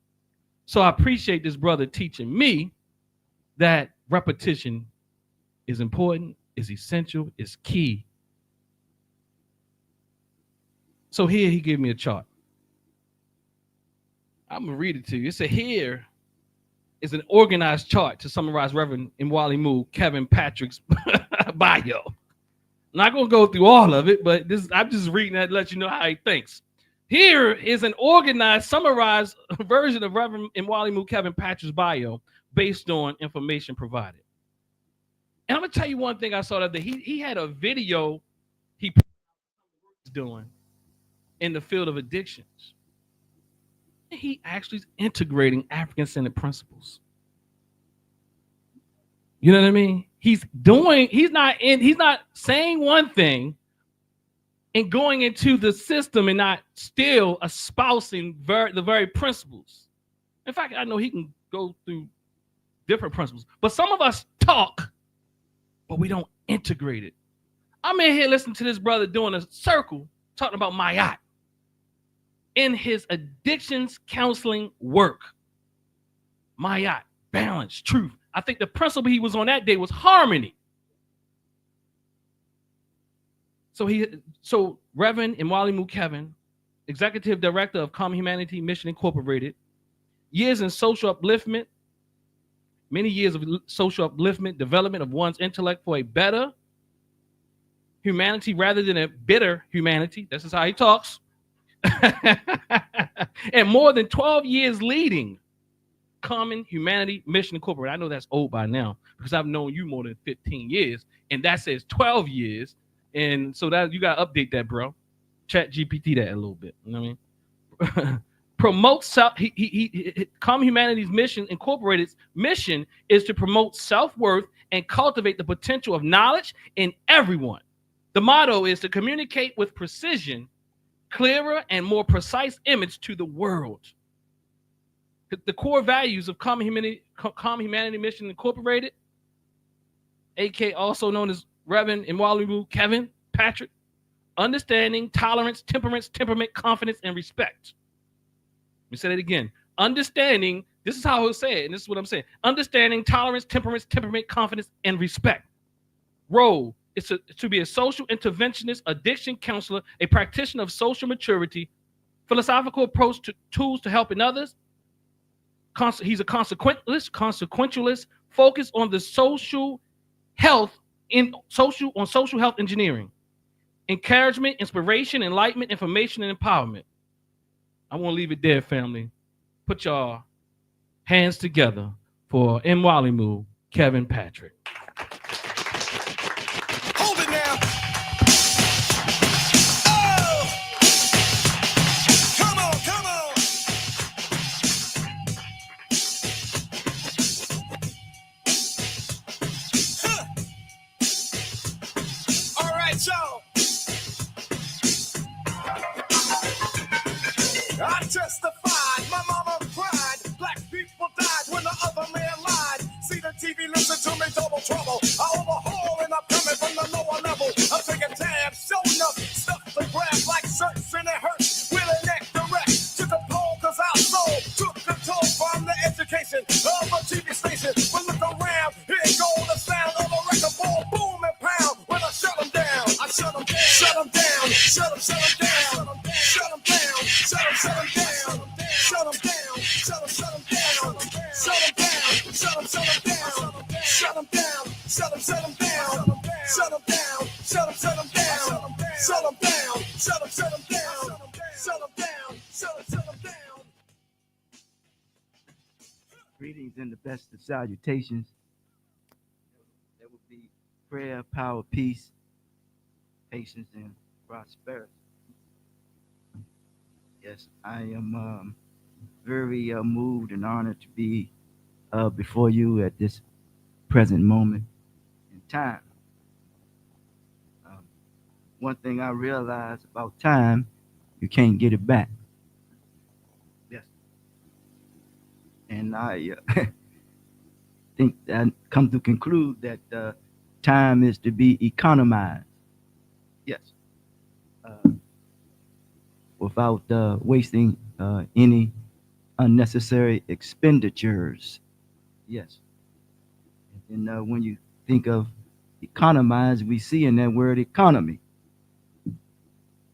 So I appreciate this brother teaching me that repetition is important, is essential, is key. So here he gave me a chart. I'm going to read it to you. It said here is an organized chart to summarize Reverend Mwalimu Kevin Patrick's bio. I'm not going to go through all of it, but I'm just reading that to let you know how he thinks. Here is an organized, summarized version of Reverend Mwalimu Kevin Patrick's bio based on information provided. And I'm going to tell you one thing I saw that he had a video he was doing in the field of addictions. He actually is integrating African-centered principles. You know what I mean? He's not saying one thing and going into the system and not still espousing the very principles. In fact, I know he can go through different principles, but some of us talk, but we don't integrate it. I'm in here listening to this brother doing a circle talking about Mayat in his addictions counseling work. Mayat, balance, truth. I think the principle he was on that day was harmony. So Reverend Mwalimu Kevin, Executive Director of Common Humanity Mission Incorporated, years in social upliftment, many years of social upliftment, development of one's intellect for a better humanity rather than a bitter humanity. This is how he talks. And more than 12 years leading Common Humanity Mission Incorporated. I know that's old by now because I've known you more than 15 years, and that says 12 years. And so that you got to update that, bro. Chat GPT that a little bit. You know what I mean? Promote self. Common Humanity's Mission Incorporated's mission is to promote self-worth and cultivate the potential of knowledge in everyone. The motto is to communicate with precision, clearer and more precise image to the world. The core values of Common Humanity Mission Incorporated, aka also known as Reverend Mwalimu Kevin Patrick, understanding, tolerance, temperament, confidence, and respect. Let me say that again. Understanding, this is how he'll say it, and this is what I'm saying. Understanding, tolerance, temperament, confidence, and respect. Role is to be a social interventionist, addiction counselor, a practitioner of social maturity, philosophical approach to tools to helping others. He's a consequentialist, focused on the social health social health engineering, encouragement, inspiration, enlightenment, information, and empowerment. I want to leave it there, family. Put your hands together for Mwalimu Kevin Patrick. Hold it now. Oh! Come on, come on. Huh. All right, y'all. I testified, my mama cried, black people died when the other man lied. See the TV, listen to me, double trouble. I overhaul and I'm coming from the lower level. I'm taking tabs, showing up, stuff to grab like shirts and it hurts. Wheeling neck direct to the pole, cause our soul took control from the education of a TV station. But look around, here goes the sound of a record ball, boom and pound. When I shut them down, I shut them down, shut them down, shut them down, shut them down, shut them down, shut them down, shut them down, shut them down, shut them down, shut them down, shut them down, shut them down, shut them down, shut them down, shut them down, shut them down, shut them down, shut them down. Greetings and the best of salutations. There will be prayer, power, peace, patience, and prosperity. Yes, I am very moved and honored to be before you at this present moment in time. One thing I realized about time, you can't get it back. Yes. And I think that come to conclude that time is to be economized. Yes. Without wasting any unnecessary expenditures. Yes. And when you think of economize, we see in that word economy.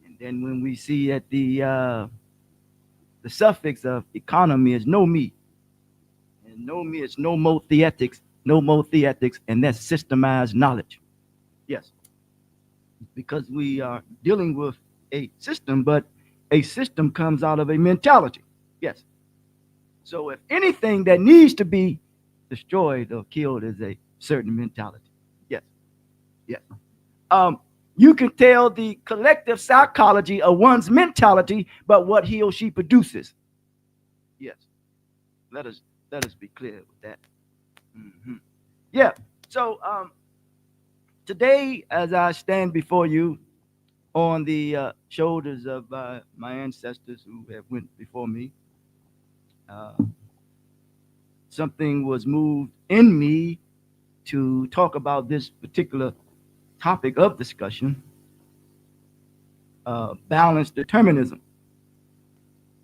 And then when we see that the suffix of economy is no me, and no me is no more theetics, and that's systemized knowledge. Yes. Because we are dealing with a system, but a system comes out of a mentality. Yes. So if anything that needs to be destroyed or killed is a certain mentality. Yes. Yes. You can tell the collective psychology of one's mentality, but what he or she produces. Yes. Let us be clear with that. Mm-hmm. Yeah. So today, as I stand before you, on the shoulders of my ancestors who have went before me, something was moved in me to talk about this particular topic of discussion, balanced determinism.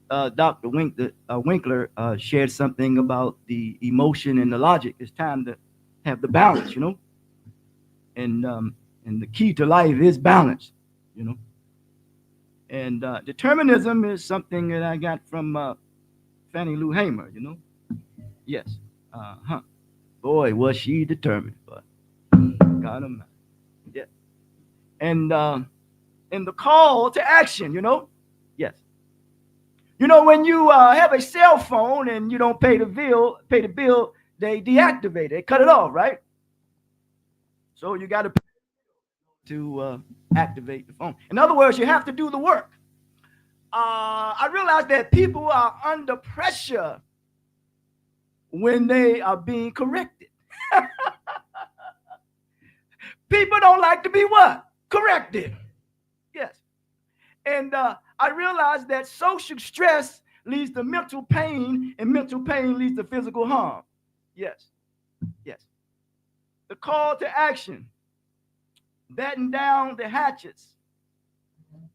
Dr. Winkler shared something about the emotion and the logic. It's time to have the balance, you know, and the key to life is balance. You know, and determinism is something that I got from Fannie Lou Hamer. You know, yes, Boy, was she determined, but God Almighty, yeah. And the call to action, yes. When you have a cell phone and you don't pay the bill, they deactivate it, they cut it off, right? So you got to activate the phone. In other words, you have to do the work. I realize that people are under pressure when they are being corrected. People don't like to be what? Corrected. Yes. And I realize that social stress leads to mental pain, and mental pain leads to physical harm. Yes. Yes. The call to action. Batten down the hatchets.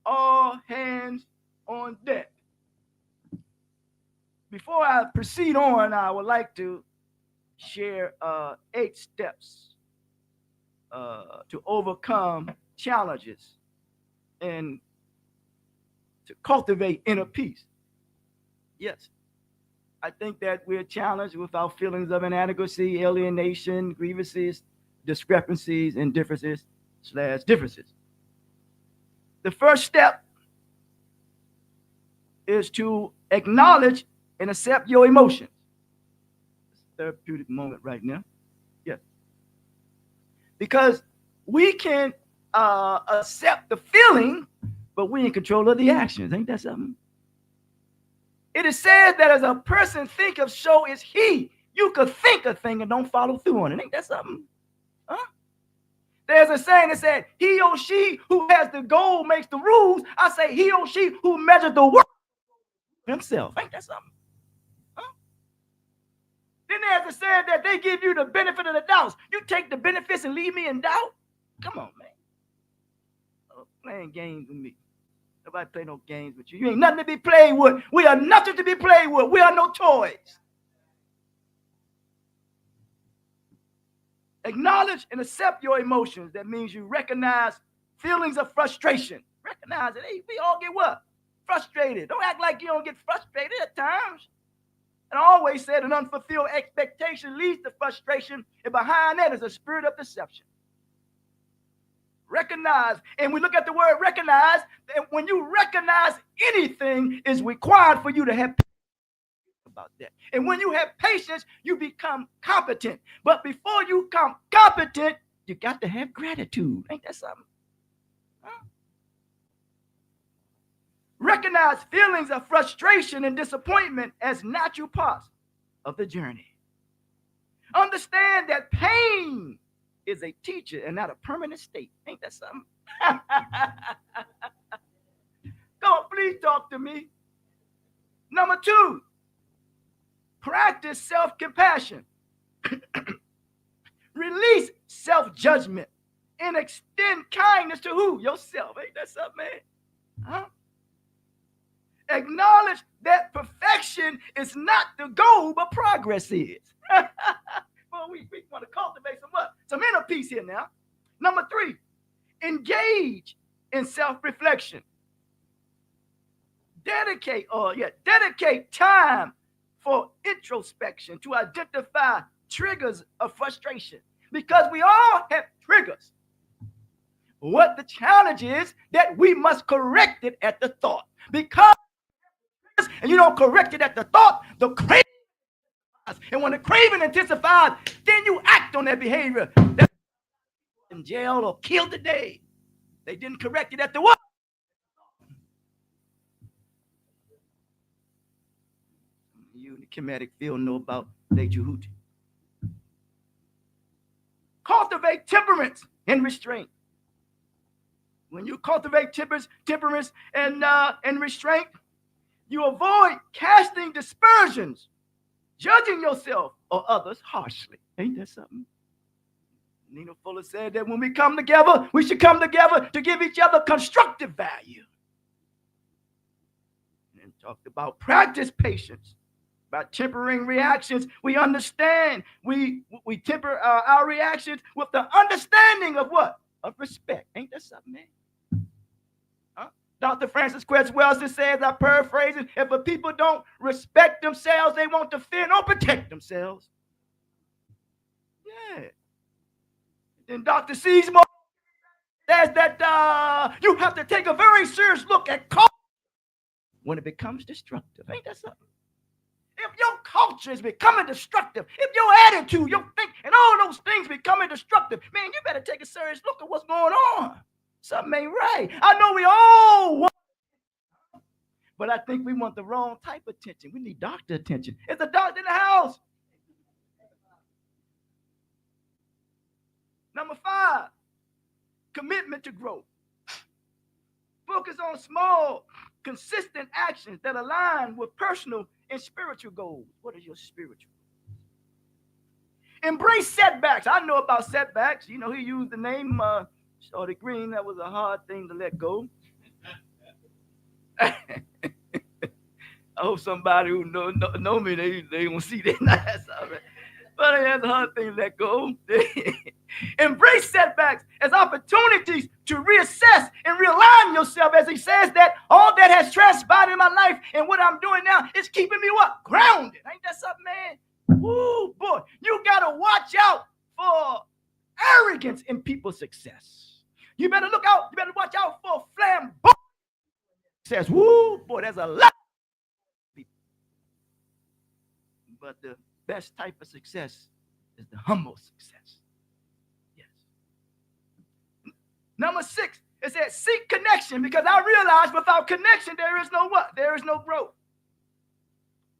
All hands on deck. Before I proceed on, I would like to share 8 steps to overcome challenges and to cultivate inner peace. Yes, I think that we're challenged with our feelings of inadequacy, alienation, grievances, discrepancies, and differences. The first step is to acknowledge and accept your emotions. It's a therapeutic moment right now. Yes. Because we can accept the feeling, but we in control of the actions. Ain't that something? It is said that as a person thinketh, so is he. You could think a thing and don't follow through on it. Ain't that something? Huh? There's a saying that said, he or she who has the goal makes the rules. I say he or she who measures the work himself. Ain't that something? Huh? Then there's a saying that they give you the benefit of the doubt. You take the benefits and leave me in doubt? Come on, man. Playing games with me. Nobody play no games with you. You ain't nothing to be played with. We are nothing to be played with. We are no toys. Acknowledge and accept your emotions. That means you recognize feelings of frustration. Recognize it. Hey, we all get what? Frustrated. Don't act like you don't get frustrated at times. And I always said an unfulfilled expectation leads to frustration, and behind that is a spirit of deception. Recognize, and we look at the word recognize, and when you recognize anything is required for you to have patience about that. And when you have patience, you become competent. But before you become competent, you got to have gratitude. Ain't that something? Huh? Recognize feelings of frustration and disappointment as natural parts of the journey. Understand that pain is a teacher and not a permanent state. Ain't that something? Come on, please talk to me. Number 2, practice self-compassion. Release self-judgment and extend kindness to who? Yourself. Ain't that something, man? Huh? Acknowledge that perfection is not the goal, but progress is. Well, we want to cultivate some inner peace here now. Number 3, engage in self-reflection. Dedicate time for introspection to identify triggers of frustration, because we all have triggers. What the challenge is that we must correct it at the thought, because and you don't correct it at the thought, the craving. And when the craving intensifies, then you act on that behavior. That's in jail or killed today. They didn't correct it at the what? You in the kinetic field know about Dejuhuti. Cultivate temperance and restraint. When you cultivate temperance and restraint, you avoid casting dispersions, judging yourself or others harshly. Ain't that something? Nina Fuller said that when we come together, we should come together to give each other constructive value. And talked about practice patience. By tempering reactions, we understand. We temper our reactions with the understanding of what? Of respect. Ain't that something, man? Dr. Francis Quetz-Wells says, I paraphrase it, if a people don't respect themselves, they want to fear and don't protect themselves. Yeah. Then Dr. Seymour says that you have to take a very serious look at culture when it becomes destructive. Ain't that something? If your culture is becoming destructive, if your attitude, your think, and all those things becoming destructive, man, you better take a serious look at what's going on. Something ain't right. I know we all want, but I think we want the wrong type of attention. We need doctor attention. Is the doctor in the house? Number 5, commitment to growth. Focus on small, consistent actions that align with personal and spiritual goals. What is your spiritual? Embrace setbacks. I know about setbacks. You know, he used the name Shorty Green. That was a hard thing to let go. I hope somebody who know me, they won't see that. That's all right. But that's a hard thing to let go. Embrace setbacks as opportunities to reassess and realign yourself, as he says that all that has transpired in my life and what I'm doing now is keeping me what? Grounded. Ain't that something, man? Woo, boy. You got to watch out for arrogance in people's success. You better look out. You better watch out for flamboyant success. Woo, boy, there's a lot of people. But the best type of success is the humble success. Yes. Number 6, it says seek connection, because I realize without connection there is no what? There is no growth.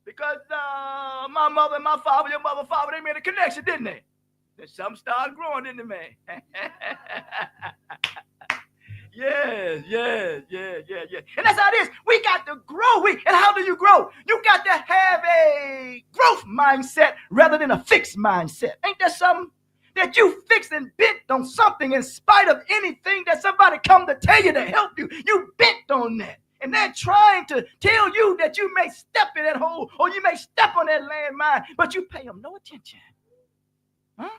Because my mother and my father, your mother, father, they made a connection, didn't they? Then something started growing, didn't it, man? Yeah. And that's how it is. We got to grow. And how do you grow? You got to have a growth mindset rather than a fixed mindset. Ain't that something? That you fixed and bent on something in spite of anything that somebody come to tell you to help you. You bent on that. And they're trying to tell you that you may step in that hole or you may step on that landmine, but you pay them no attention. Huh?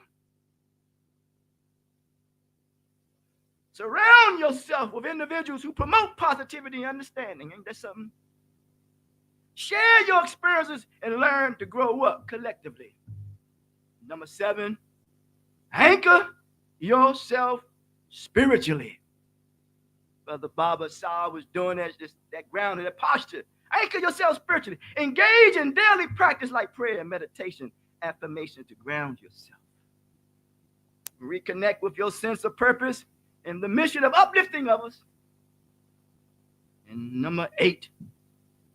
Surround yourself with individuals who promote positivity and understanding. Ain't that something? Share your experiences and learn to grow up collectively. Number 7, anchor yourself spiritually. Brother Baba Saw was doing that grounded, that posture. Anchor yourself spiritually. Engage in daily practice like prayer, meditation, affirmation to ground yourself. Reconnect with your sense of purpose and the mission of uplifting others. And number 8,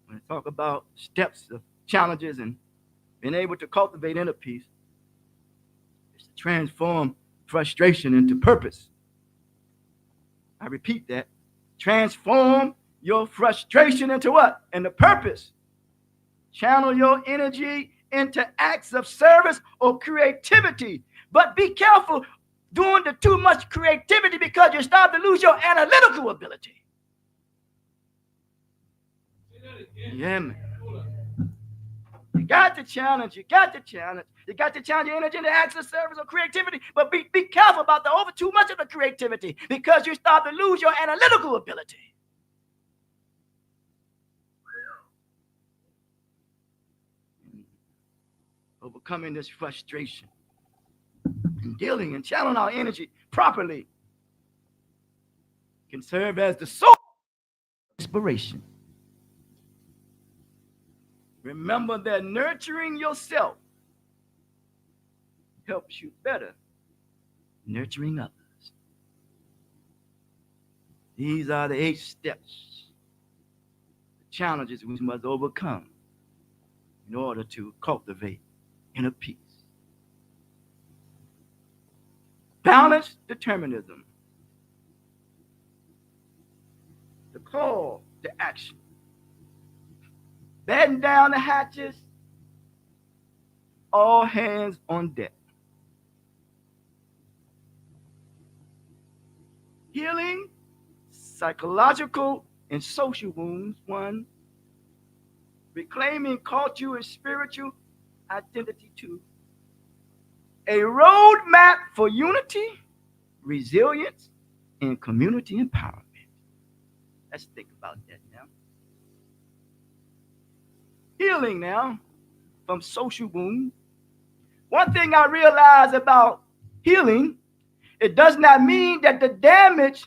when I talk about steps of challenges and being able to cultivate inner peace, is to transform frustration into purpose. I repeat that. Transform your frustration into what? Into purpose. Channel your energy into acts of service or creativity. But be careful doing the too much creativity, because you start to lose your analytical ability. Yeah, man. You got to challenge. You got to challenge your energy into acts of service or creativity, but be careful about the over too much of the creativity, because you start to lose your analytical ability. Overcoming this frustration and dealing and channeling our energy properly can serve as the source of inspiration. Remember that nurturing yourself helps you better nurturing others. These are the 8 steps, the challenges we must overcome in order to cultivate inner peace. Balanced determinism. The call to action. Batten down the hatches. All hands on deck. Healing psychological and social wounds, 1. Reclaiming cultural and spiritual identity, 2. A roadmap for unity, resilience, and community empowerment. Let's think about that now. Healing now from social wounds. One thing I realize about healing, it does not mean that the damage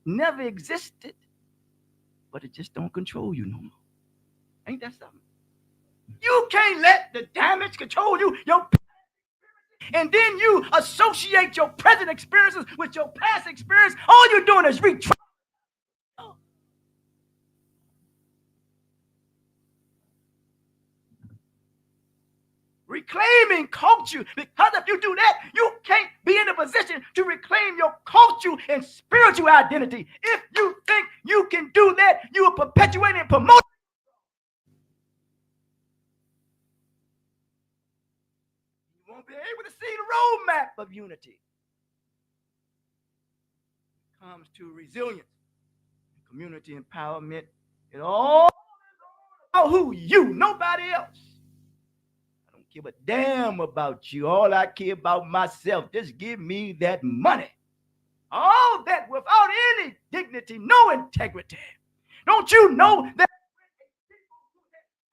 never existed, but it just don't control you no more. Ain't that something? You can't let the damage control you. And then you associate your present experiences with your past experience. All you're doing is retract. Reclaiming culture, because if you do that, you can't be in a position to reclaim your culture and spiritual identity. If you think you can do that, you are perpetuating and promoting. You won't be able to see the roadmap of unity. It comes to resilience, community empowerment. It all about who you, nobody else. Give a damn about you. All I care about myself. Just give me that money. All that without any dignity, no integrity. Don't you know that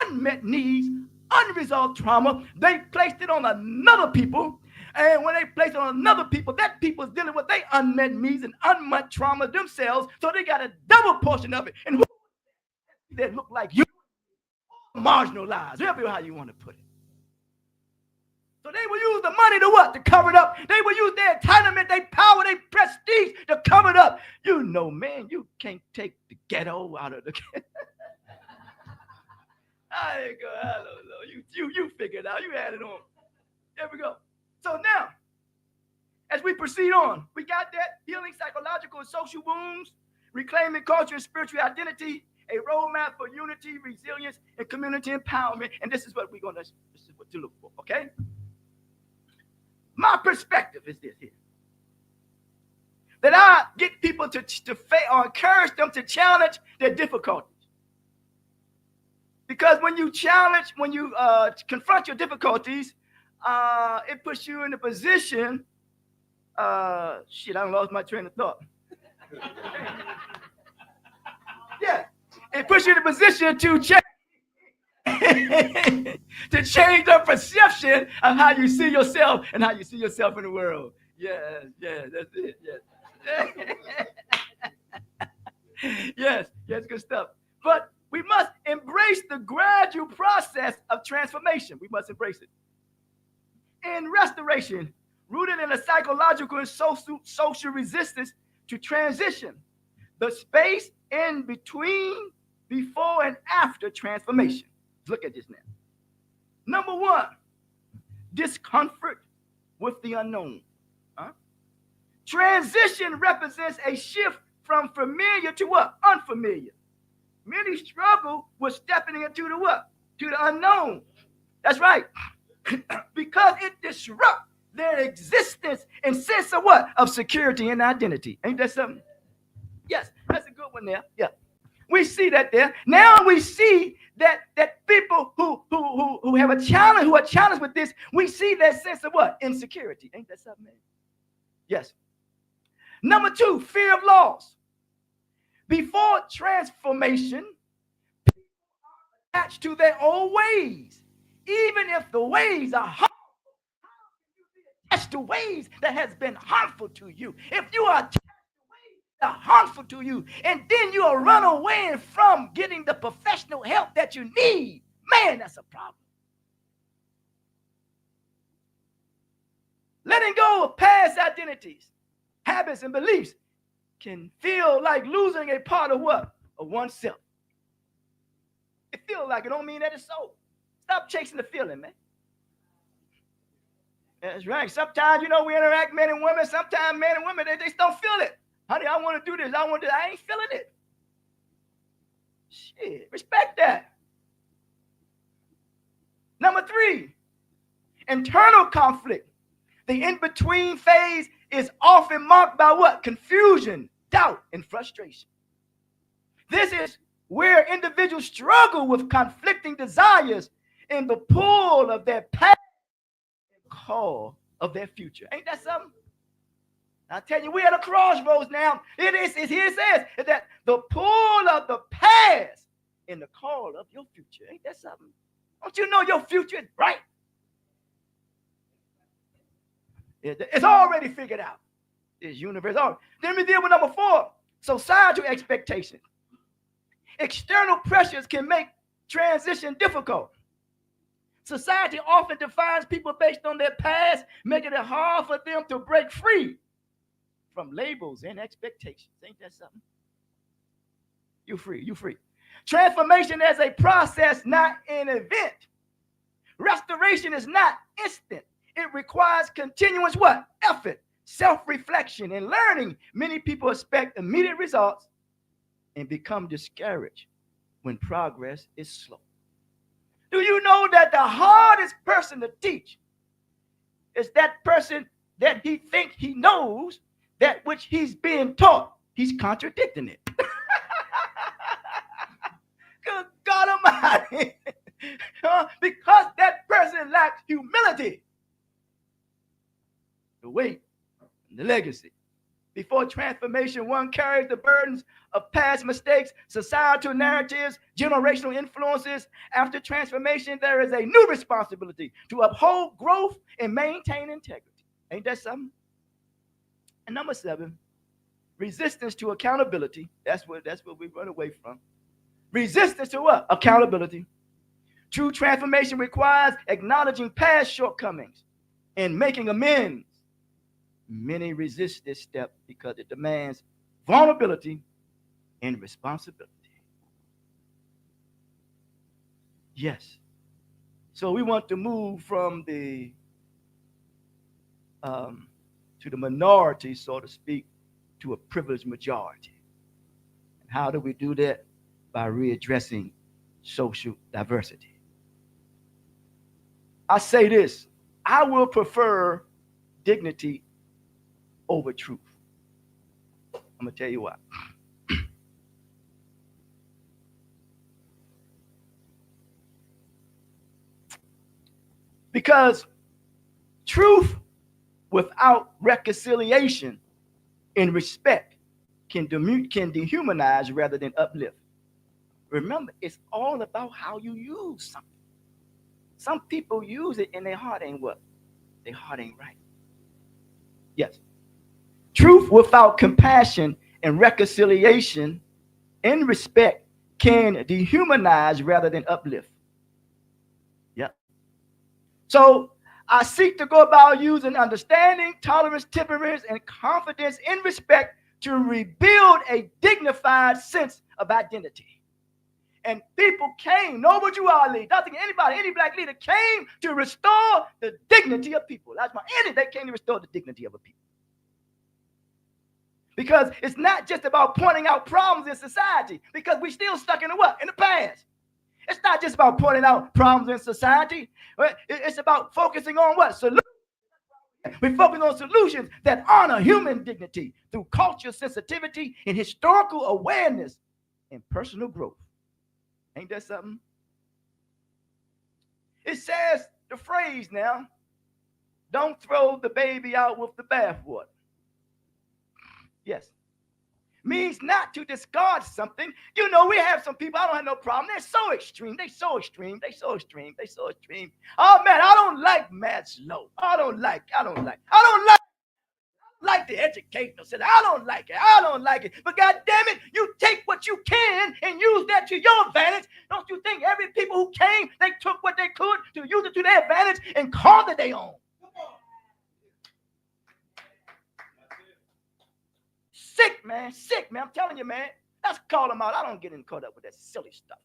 unmet needs, unresolved trauma, they placed it on another people. And when they place it on another people, that people is dealing with their unmet needs and unmet trauma themselves. So they got a double portion of it. And who that look like you? Marginalized. Whatever how you want to put it. So they will use the money to what? To cover it up. They will use their entitlement, their power, their prestige to cover it up. You know, man, you can't take the ghetto out of the ghetto. I ain't go, I don't know. You figure it out. You add it on. There we go. So now, as we proceed on, we got that healing psychological and social wounds, reclaiming culture and spiritual identity, a roadmap for unity, resilience, and community empowerment. And this is what we're this is what to look for, okay? My perspective is this here. That I get people to or encourage them to challenge their difficulties. Because when you challenge, when you confront your difficulties, it puts you in a position, shit, I lost my train of thought. Yeah, it puts you in a position to change. To change the perception of how you see yourself and how you see yourself in the world. Yes, that's it. Yes, yes, good stuff. But we must embrace the gradual process of transformation. We must embrace it. In restoration, rooted in a psychological and social resistance to transition, the space in between, before and after transformation. Look at this now. Number one, discomfort with the unknown. Transition represents a shift from familiar to what? Unfamiliar. Many struggle with stepping into the what? To the unknown. That's right. Because it disrupts their existence and sense of what? Of security and identity. Ain't that something? Yes, that's a good one there. Yeah. We see that there. Now we see that people who have a challenge, who are challenged with this, we see that sense of what? Insecurity. Ain't that something, man? Yes. Number two, fear of loss. Before transformation, people are attached to their old ways. Even if the ways are harmful, how can you be attached to ways that has been harmful to you? If you are attached are harmful to you, and then you'll run away from getting the professional help that you need, man, that's a problem. Letting go of past identities, habits, and beliefs can feel like losing a part of what? Of oneself. It feels like it, don't mean that it's so. Stop chasing the feeling, man. That's right. Sometimes, we interact, men and women. Sometimes men and women, they just don't feel it. Honey, I want to do this. I ain't feeling it. Shit, respect that. Number three, internal conflict. The in-between phase is often marked by what? Confusion, doubt, and frustration. This is where individuals struggle with conflicting desires in the pull of their past and call of their future. Ain't that something? I tell you, we're at a crossroads now. Here it says that the pull of the past and the call of your future. Ain't that something? Don't you know your future is bright? It's already figured out. This universe. Then we deal with number four, Societal expectations. External pressures can make transition difficult. Society often defines people based on their past, making it hard for them to break free from labels and expectations. Ain't that something? You free, you free. Transformation as a process, not an event. Restoration is not instant. It requires continuous what? Effort, self-reflection, and learning. Many people expect immediate results and become discouraged when progress is slow. Do you know that the hardest person to teach is that person that he thinks he knows that which he's being taught? He's contradicting it. Good God Almighty. Because that person lacks humility. The weight, the legacy. Before transformation, one carries the burdens of past mistakes, societal narratives, generational influences. After transformation, there is a new responsibility to uphold growth and maintain integrity. Ain't that something? And number 7, resistance to accountability. That's what we run away from. Resistance to what? Accountability. True transformation requires acknowledging past shortcomings and making amends. Many resist this step because it demands vulnerability and responsibility. Yes. So we want to move from the to the minority, so to speak, to a privileged majority. And how do we do that? By readdressing social diversity. I say this, I will prefer dignity over truth. I'm going to tell you why. Because truth without reconciliation and respect can dehumanize rather than uplift. Remember, it's all about how you use something. Some people use it and their heart ain't what? Their heart ain't right. Yes. Truth without compassion and reconciliation and respect can dehumanize rather than uplift. Yep. So I seek to go about using understanding, tolerance, temperance, and confidence in respect to rebuild a dignified sense of identity. And people came, know what you are, lead. Nothing, anybody, any black leader came to restore the dignity of people. That's my end. They came to restore the dignity of a people. Because it's not just about pointing out problems in society, because we're still stuck in the what? In the past. It's not just about pointing out problems in society. It's about focusing on what? Solutions. We focus on solutions that honor human dignity through cultural sensitivity and historical awareness and personal growth. Ain't that something? It says the phrase now, don't throw the baby out with the bathwater. Yes. Means not to discard something. You know, we have some people, I don't have no problem. They're so extreme. They so extreme. Oh, man, I don't like Maslow. I don't like the educational system. I don't like it. But God damn it, you take what you can and use that to your advantage. Don't you think every people who came, they took what they could to use it to their advantage and called it their own? Sick, man. I'm telling you, man. Let's call them out. I don't get caught up with that silly stuff.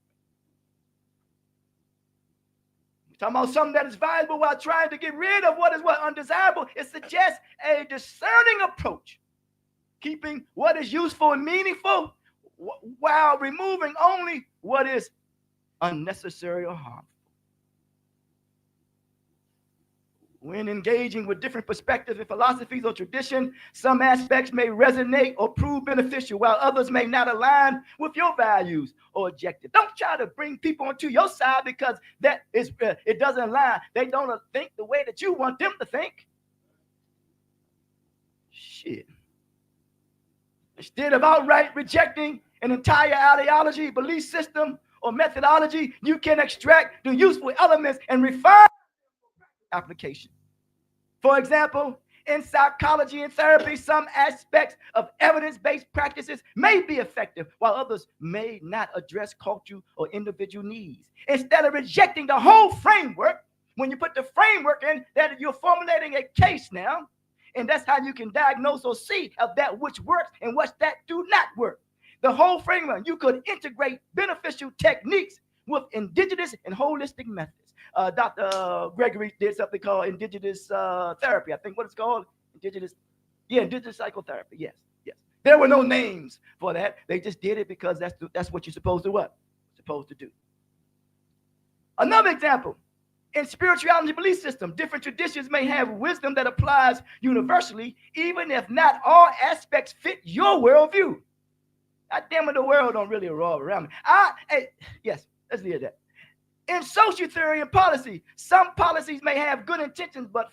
We're talking about something that is valuable while trying to get rid of what is undesirable. It suggests a discerning approach, keeping what is useful and meaningful while removing only what is unnecessary or harmful. When engaging with different perspectives and philosophies or tradition, some aspects may resonate or prove beneficial, while others may not align with your values or objectives. Don't try to bring people onto your side because it doesn't align. They don't think the way that you want them to think. Shit. Instead of outright rejecting an entire ideology, belief system, or methodology, you can extract the useful elements and refine application. For example, In psychology and therapy, some aspects of evidence-based practices may be effective, while others may not address cultural or individual needs. Instead of rejecting the whole framework, when you put the framework in, that you're formulating a case now, and that's how you can diagnose or see of that which works and what that do not work. The whole framework, you could integrate beneficial techniques with indigenous and holistic methods. Dr. Gregory did something called indigenous therapy. I think what it's called, indigenous psychotherapy. Yes. There were no names for that. They just did it because that's what you're supposed to do. Another example, in spirituality belief system, different traditions may have wisdom that applies universally, even if not all aspects fit your worldview. God damn it, the world don't really revolve around me. Yes, let's leave it at that. In social theory and policy, some policies may have good intentions but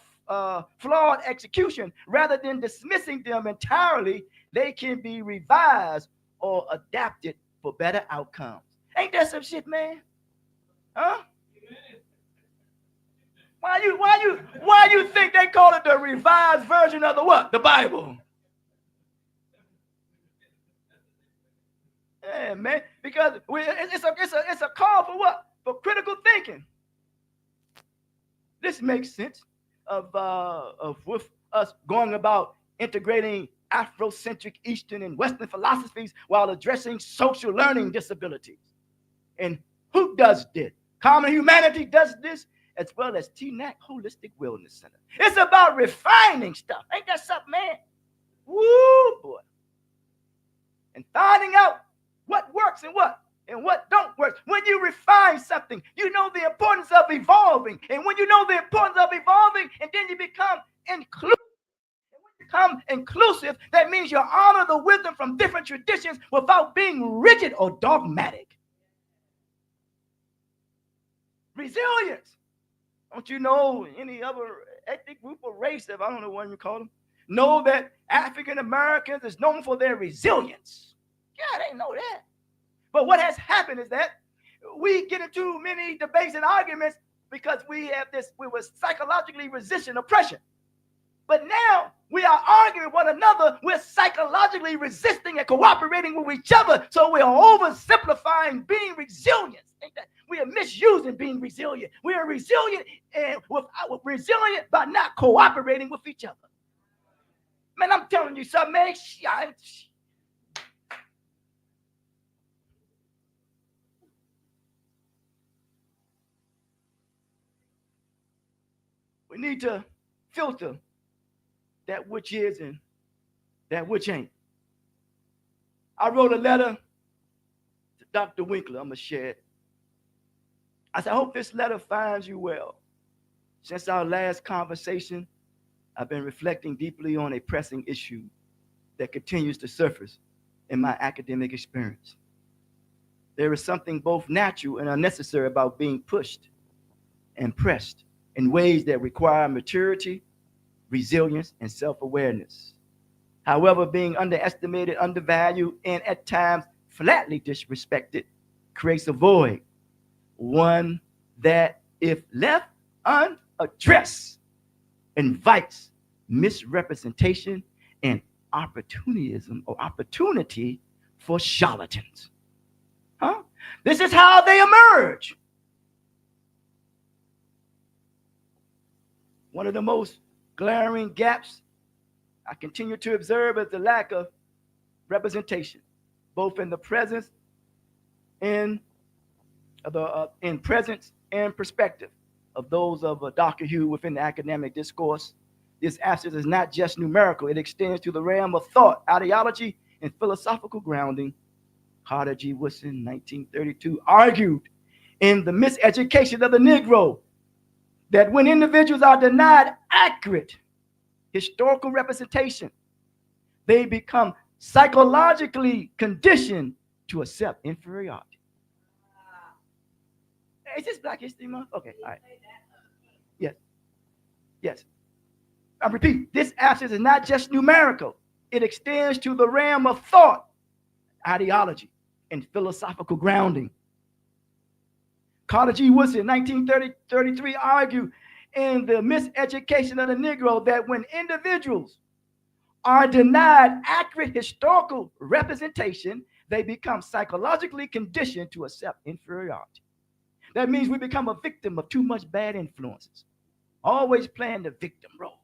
flawed execution. Rather than dismissing them entirely, they can be revised or adapted for better outcomes. Ain't that some shit, man? Huh? Why you think they call it the revised version of the what? The Bible. Yeah, man. Because it's a call for what? For critical thinking. This makes sense of with us going about integrating Afrocentric Eastern and Western philosophies while addressing social learning disabilities. And who does this? Common Humanity does this, as well as TNAT Holistic Wellness Center. It's about refining stuff. Ain't that something, man? Woo, boy. And finding out what works and what don't work. When you refine something, you know the importance of evolving. And when you know the importance of evolving, and then you become inclusive. And when you become inclusive, that means you honor the wisdom from different traditions without being rigid or dogmatic. Resilience. Don't you know any other ethnic group or race, if I don't know what you call them, know that African Americans is known for their resilience? Yeah, they know that. But what has happened is that we get into many debates and arguments because we were psychologically resisting oppression. But now we are arguing with one another. We're psychologically resisting and cooperating with each other. So we are oversimplifying being resilient. We are misusing being resilient. We are resilient and resilient by not cooperating with each other. Man, I'm telling you something, man. We need to filter that which is and that which ain't. I wrote a letter to Dr. Winkler. I'm going to share it. I said, I hope this letter finds you well. Since our last conversation, I've been reflecting deeply on a pressing issue that continues to surface in my academic experience. There is something both natural and unnecessary about being pushed and pressed in ways that require maturity, resilience, and self-awareness. However, being underestimated, undervalued, and at times flatly disrespected creates a void, one that, if left unaddressed, invites misrepresentation and opportunism or opportunity for charlatans. This is how they emerge. One of the most glaring gaps I continue to observe is the lack of representation, both in the presence and presence and perspective of those of a darker hue within the academic discourse. This absence is not just numerical; it extends to the realm of thought, ideology, and philosophical grounding. Carter G. Woodson, 1932, argued in The Miseducation of the Negro that when individuals are denied accurate historical representation, they become psychologically conditioned to accept inferiority. Is this Black History Month? Okay, all right. Yes. I repeat, this absence is not just numerical. It extends to the realm of thought, ideology, and philosophical grounding. Carter G. Woodson, 1933, argued in the miseducation of the Negro that when individuals are denied accurate historical representation, they become psychologically conditioned to accept inferiority. That means we become a victim of too much bad influences, always playing the victim role.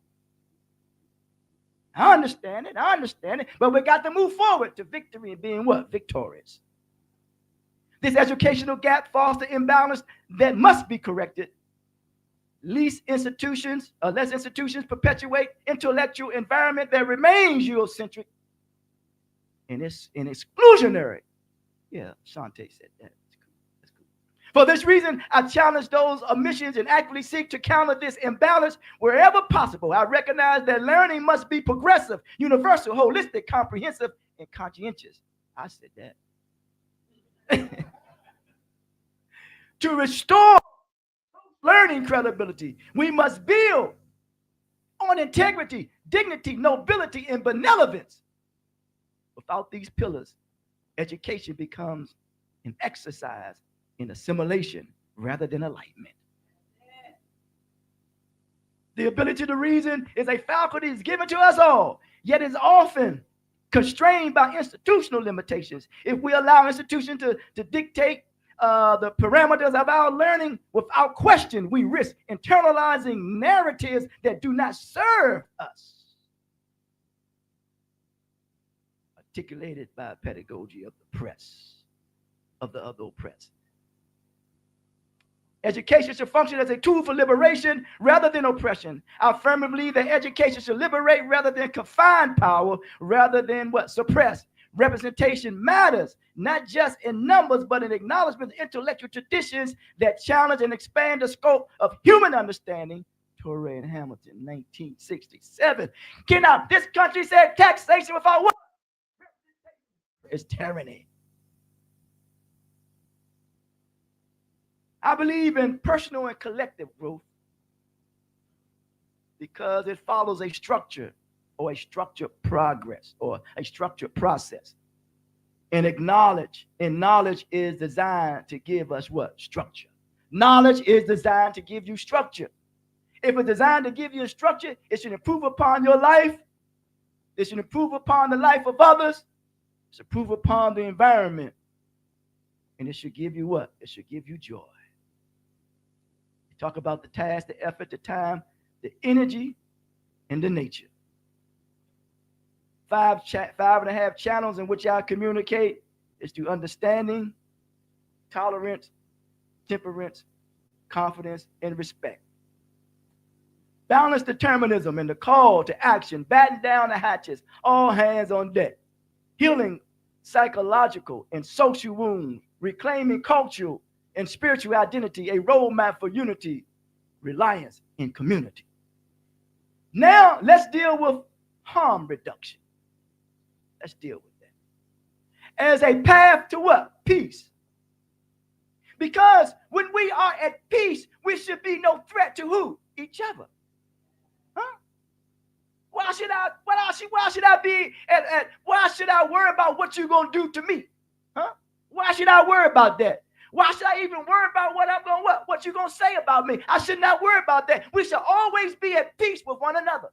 I understand it, but we got to move forward to victory and being what? Victorious. This educational gap fosters imbalance that must be corrected. Less institutions perpetuate intellectual environment that remains Eurocentric and it's exclusionary. Yeah, Shante said that. That's cool. For this reason, I challenge those omissions and actively seek to counter this imbalance wherever possible. I recognize that learning must be progressive, universal, holistic, comprehensive, and conscientious. I said that. To restore learning credibility, we must build on integrity, dignity, nobility, and benevolence. Without these pillars, education becomes an exercise in assimilation rather than enlightenment. The ability to reason is a faculty that's given to us all, yet is often constrained by institutional limitations. If we allow institutions to dictate the parameters of our learning without question, we risk internalizing narratives that do not serve us. Articulated by pedagogy of the press, of the other oppressed. Education should function as a tool for liberation rather than oppression. I firmly believe that education should liberate rather than confine power, rather than what? Suppress. Representation matters, not just in numbers, but in acknowledgement of intellectual traditions that challenge and expand the scope of human understanding. Torrey and Hamilton, 1967. Cannot this country said taxation without what? It's tyranny. I believe in personal and collective growth because it follows a structure or a structured progress or a structured process. And knowledge is designed to give us what? Structure. Knowledge is designed to give you structure. If it's designed to give you a structure, it should improve upon your life. It should improve upon the life of others. It should improve upon the environment. And it should give you what? It should give you joy. Talk about the task, the effort, the time, the energy, and the nature. 5.5 channels in which I communicate is through understanding, tolerance, temperance, confidence, and respect. Balanced determinism and the call to action, batten down the hatches, all hands on deck. Healing psychological and social wounds, reclaiming cultural and spiritual identity, a roadmap for unity, reliance, and community. Now, let's deal with harm reduction. Let's deal with that. As a path to what? Peace. Because when we are at peace, we should be no threat to who? Each other. Huh? Why should I worry about what you're going to do to me? Huh? Why should I worry about that? Why should I even worry about what you're going to say about me? I should not worry about that. We should always be at peace with one another.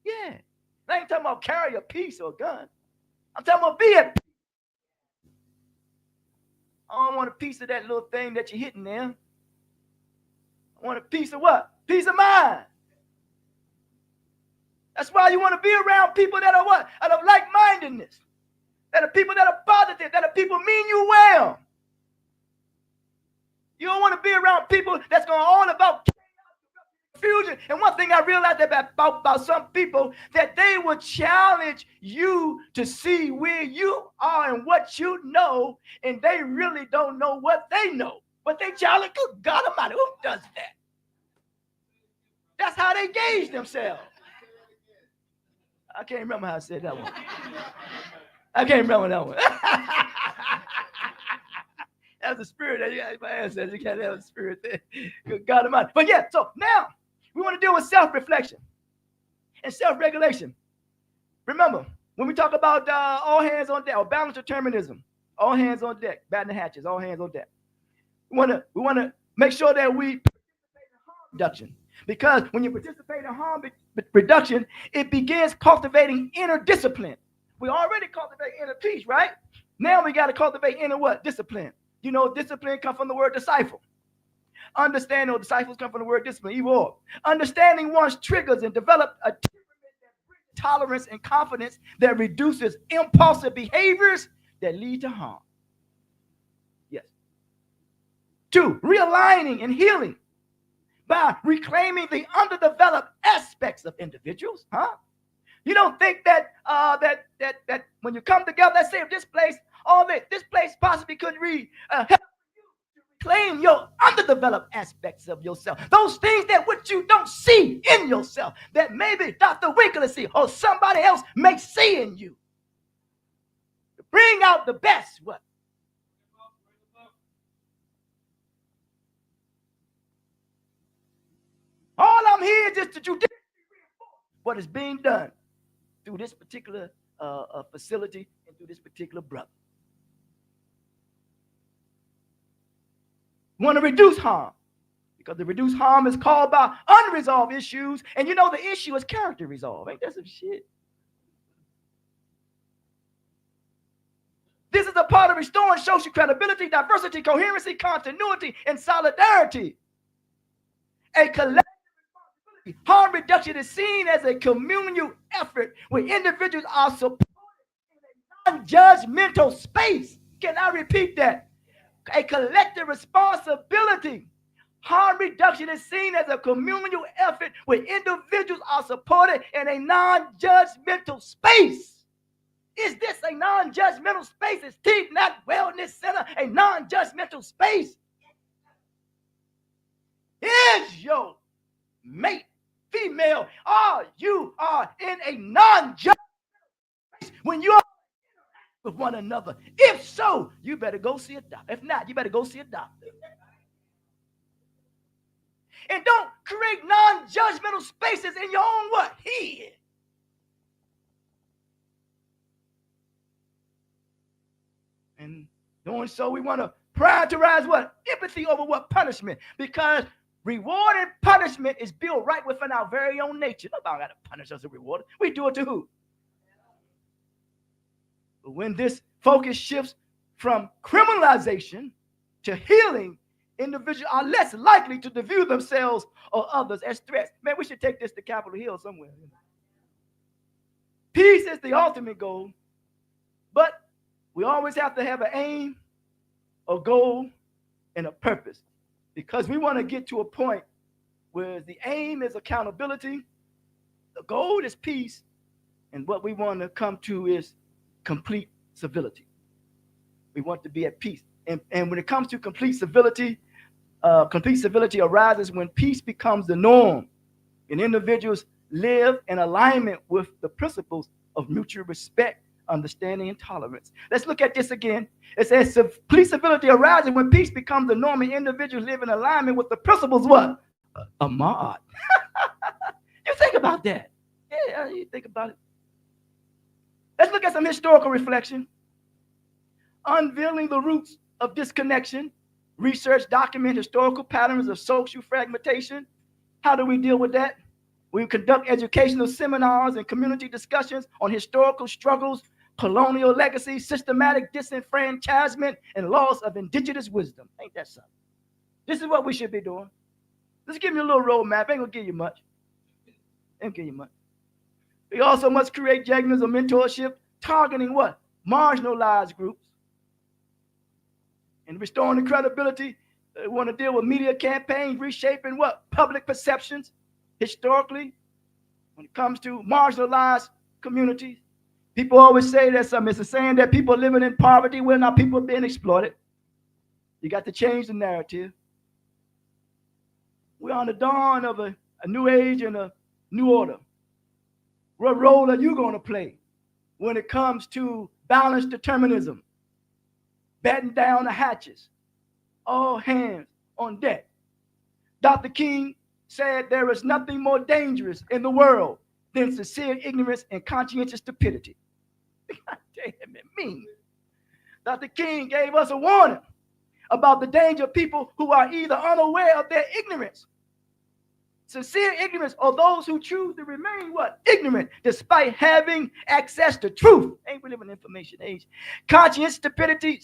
Yeah. I ain't talking about carry a piece or a gun. I'm talking about be at peace. I don't want a piece of that little thing that you're hitting there. I want a piece of what? Peace of mind. That's why you want to be around people that are what? Out of like-mindedness. That are people that are positive, that are people mean you well. You don't want to be around people that's going all about confusion. And one thing I realized about some people, that they will challenge you to see where you are and what you know, and they really don't know what they know. But they challenge, good God Almighty, who does that? That's how they gauge themselves. I can't remember how I said that one. I can't remember that one. That's the spirit that my ancestors. You can't have the spirit there. Good God Almighty. But yeah, so now we want to deal with self-reflection and self-regulation. Remember, when we talk about all hands on deck or balanced determinism, all hands on deck, batten the hatches, all hands on deck. We want to make sure that we reduction. Because when you participate in harm reduction, it begins cultivating inner discipline. We already cultivate inner peace, right? Now we got to cultivate inner what? Discipline. You know, discipline comes from the word disciple. Understanding, or disciples come from the word discipline, evil. Understanding one's triggers and develop a temperament that brings tolerance and confidence that reduces impulsive behaviors that lead to harm. Yes. 2, realigning and healing by reclaiming the underdeveloped aspects of individuals. You don't think that that when you come together, let's say if this place, this place possibly could help you to reclaim your underdeveloped aspects of yourself. Those things that which you don't see in yourself, that maybe Dr. Winkler see or somebody else may see in you. To bring out the best. What? All I'm here is just to judicially reinforce what is being done through this particular facility and through this particular brother. We want to reduce harm, because the reduced harm is called by unresolved issues, and you know the issue is character resolve. Ain't that some shit? This is a part of restoring social credibility, diversity, coherency, continuity, and solidarity. A collective responsibility. Harm reduction is seen as a communal effort where individuals are supported in a non-judgmental space. Can I repeat that? A collective responsibility. Harm reduction is seen as a communal effort where individuals are supported in a non-judgmental space. Is this a non-judgmental space? Is TNAT Wellness Center a non-judgmental space? Is your mate female? You are in a non-judgmental space when you are with one another? If so, you better go see a doctor. If not, you better go see a doctor. And don't create non-judgmental spaces in your own what? Head. And doing so, we want to prioritize what? Empathy over what? Punishment. Because reward and punishment is built right within our very own nature. Nobody got to punish us and reward us. We do it to who? But when this focus shifts from criminalization to healing, individuals are less likely to view themselves or others as threats. Man, we should take this to Capitol Hill somewhere. Peace is the ultimate goal, but we always have to have an aim, a goal, and a purpose, because we want to get to a point where the aim is accountability, the goal is peace, and what we want to come to is complete civility. We want to be at peace. And when it comes to complete civility arises when peace becomes the norm and individuals live in alignment with the principles of mutual respect, understanding, and tolerance. Let's look at this again. It says complete civility arises when peace becomes the norm and individuals live in alignment with the principles what? Ahmad. You think about that. Yeah, you think about it. Let's look at some historical reflection. Unveiling the roots of disconnection. Research document historical patterns of social fragmentation. How do we deal with that? We conduct educational seminars and community discussions on historical struggles, colonial legacy, systematic disenfranchisement, and loss of indigenous wisdom. Ain't that something? This is what we should be doing. Let's give you a little roadmap. Ain't gonna give you much. Ain't give you much. We also must create judgments of mentorship targeting what? Marginalized groups. And restoring the credibility, we want to deal with media campaigns, reshaping what? Public perceptions historically when it comes to marginalized communities. People always say that it's a saying that people living in poverty, well, now people being exploited. You got to change the narrative. We're on the dawn of a new age and a new order. What role are you going to play when it comes to balanced determinism? Batten down the hatches, all hands on deck. Dr. King said there is nothing more dangerous in the world than sincere ignorance and conscientious stupidity. God damn it mean. Dr. King gave us a warning about the danger of people who are either unaware of their ignorance Sincere ignorance are those who choose to remain what? Ignorant, despite having access to truth. Ain't we live in an information age? Conscience, stupidity,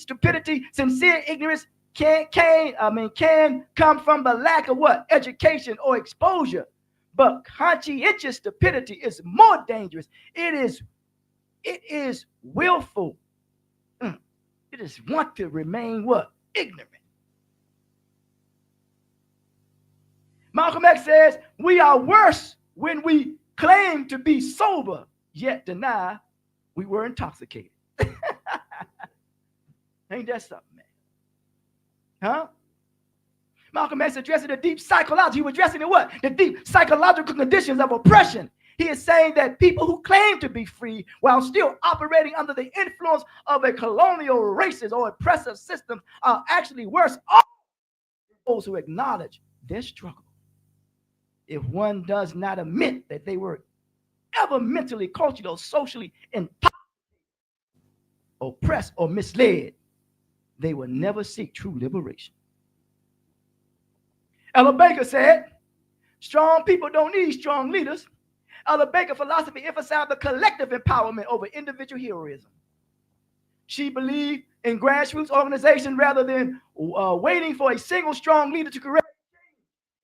sincere ignorance can come from the lack of what? Education or exposure. But conscientious stupidity is more dangerous. It is willful. It is want to remain what? Ignorant. Malcolm X says, we are worse when we claim to be sober, yet deny we were intoxicated. Ain't that something, man? Huh? Malcolm X addressing the deep psychology. He was addressing the what? The deep psychological conditions of oppression. He is saying that people who claim to be free while still operating under the influence of a colonial racist or oppressive system are actually worse off than those who acknowledge their struggle. If one does not admit that they were ever mentally, culturally, or socially intoxicated, oppressed, or misled, they will never seek true liberation. Ella Baker said, strong people don't need strong leaders. Ella Baker's philosophy emphasized the collective empowerment over individual heroism. She believed in grassroots organization rather than waiting for a single strong leader to correct.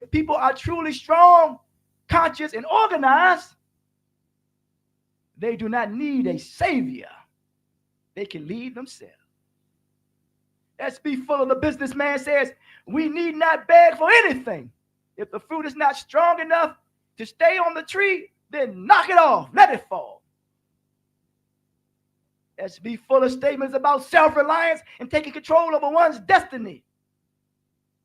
If people are truly strong, conscious, and organized, they do not need a savior. They can lead themselves. S.B. Fuller, the businessman, says, we need not beg for anything. If the fruit is not strong enough to stay on the tree, then knock it off, let it fall. S.B. Fuller's statements about self-reliance and taking control over one's destiny.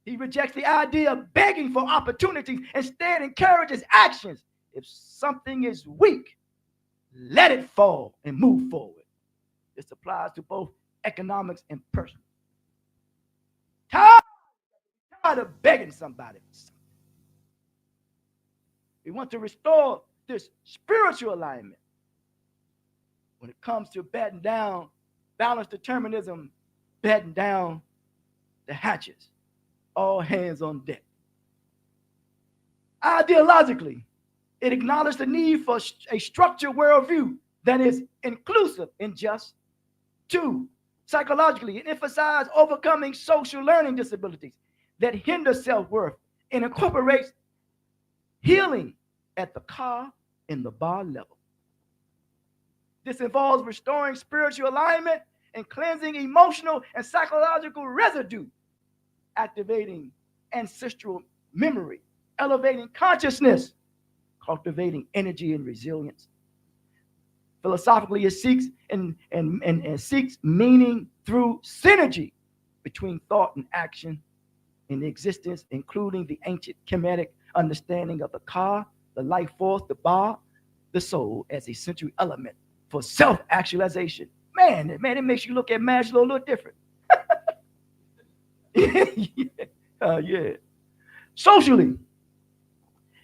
He rejects the idea of begging for opportunities, instead encourages actions. If something is weak, let it fall and move forward. This applies to both economics and personal. Tired of begging somebody. We want to restore this spiritual alignment. When it comes to batting down balanced determinism, batting down the hatchets. All hands on deck. Ideologically, it acknowledged the need for a structured worldview that is inclusive and just. 2, psychologically, it emphasized overcoming social learning disabilities that hinder self-worth and incorporates healing at the car and the bar level. This involves restoring spiritual alignment and cleansing emotional and psychological residue, activating ancestral memory, elevating consciousness, cultivating energy and resilience. Philosophically, it seeks and seeks meaning through synergy between thought and action in existence, including the ancient Kemetic understanding of the ka, the life force, the ba, the soul as a central element for self-actualization. Man, it makes you look at Maslow a little different. Yeah. Socially,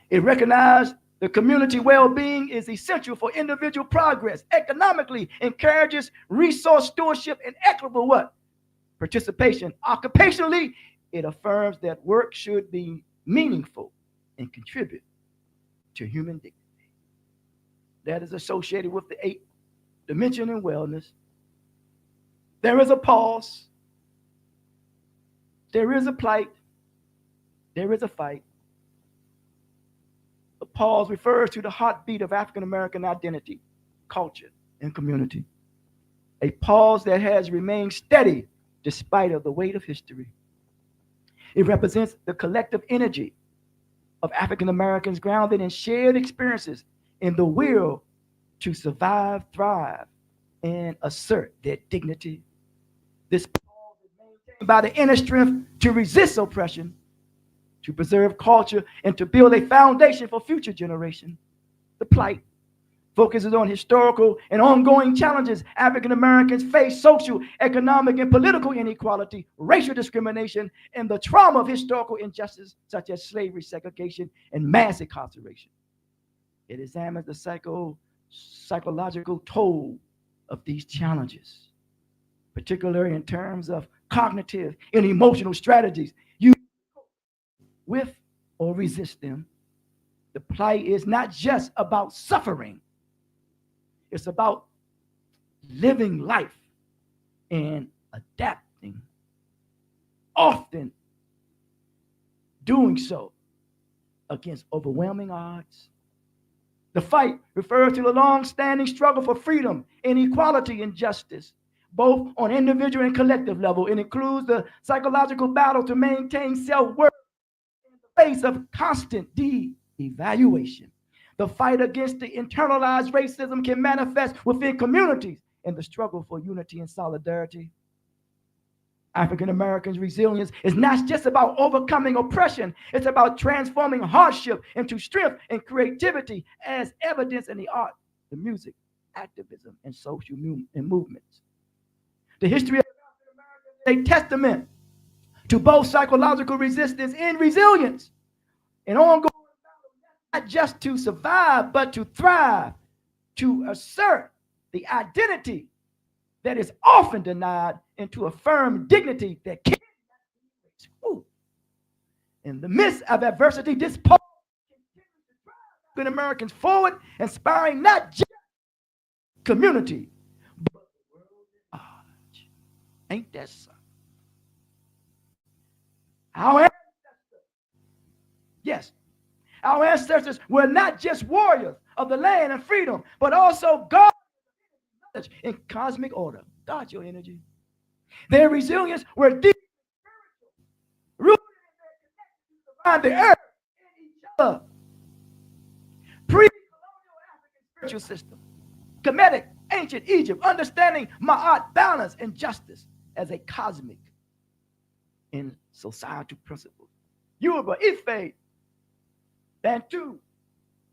it recognized the community well-being is essential for individual progress. Economically, encourages resource stewardship and equitable what? Participation. Occupationally, it affirms that work should be meaningful and contribute to human dignity. That is associated with the 8th dimension in wellness. There is a pause. There is a plight. There is a fight. The pause refers to the heartbeat of African American identity, culture, and community. A pause that has remained steady despite of the weight of history. It represents the collective energy of African Americans grounded in shared experiences in the will to survive, thrive, and assert their dignity. This pause is maintained by the inner strength to resist oppression, to preserve culture, and to build a foundation for future generations. The plight focuses on historical and ongoing challenges African Americans face: social, economic, and political inequality, racial discrimination, and the trauma of historical injustice such as slavery, segregation, and mass incarceration. It examines the psychological toll of these challenges, particularly in terms of cognitive and emotional strategies used with or resist them, The plight is not just about suffering. It's about living life and adapting, often doing so against overwhelming odds. The fight refers to the long-standing struggle for freedom, inequality, and justice, both on individual and collective level. It includes the psychological battle to maintain self-worth in the face of constant de-evaluation. The fight against the internalized racism can manifest within communities in the struggle for unity and solidarity. African Americans' resilience is not just about overcoming oppression, it's about transforming hardship into strength and creativity, as evidenced in the art, the music, activism, and social movements. The history of African Americans is a testament to both psychological resistance and resilience, an ongoing battle not just to survive, but to thrive, to assert the identity that is often denied and to affirm dignity that can be reached. In the midst of adversity, this poem continues to drive African Americans forward, inspiring not just community, but the world at large. Ain't that something? Our ancestors, yes, our ancestors were not just warriors of the land and freedom, but also guardians in cosmic order. Guard your energy. Their resilience were deep, rooted in their connection to the earth and each other. Pre-colonial African spiritual system, Kemetic, ancient Egypt, understanding Ma'at, balance, and justice as a cosmic and societal principle. Yoruba, Ife, Bantu,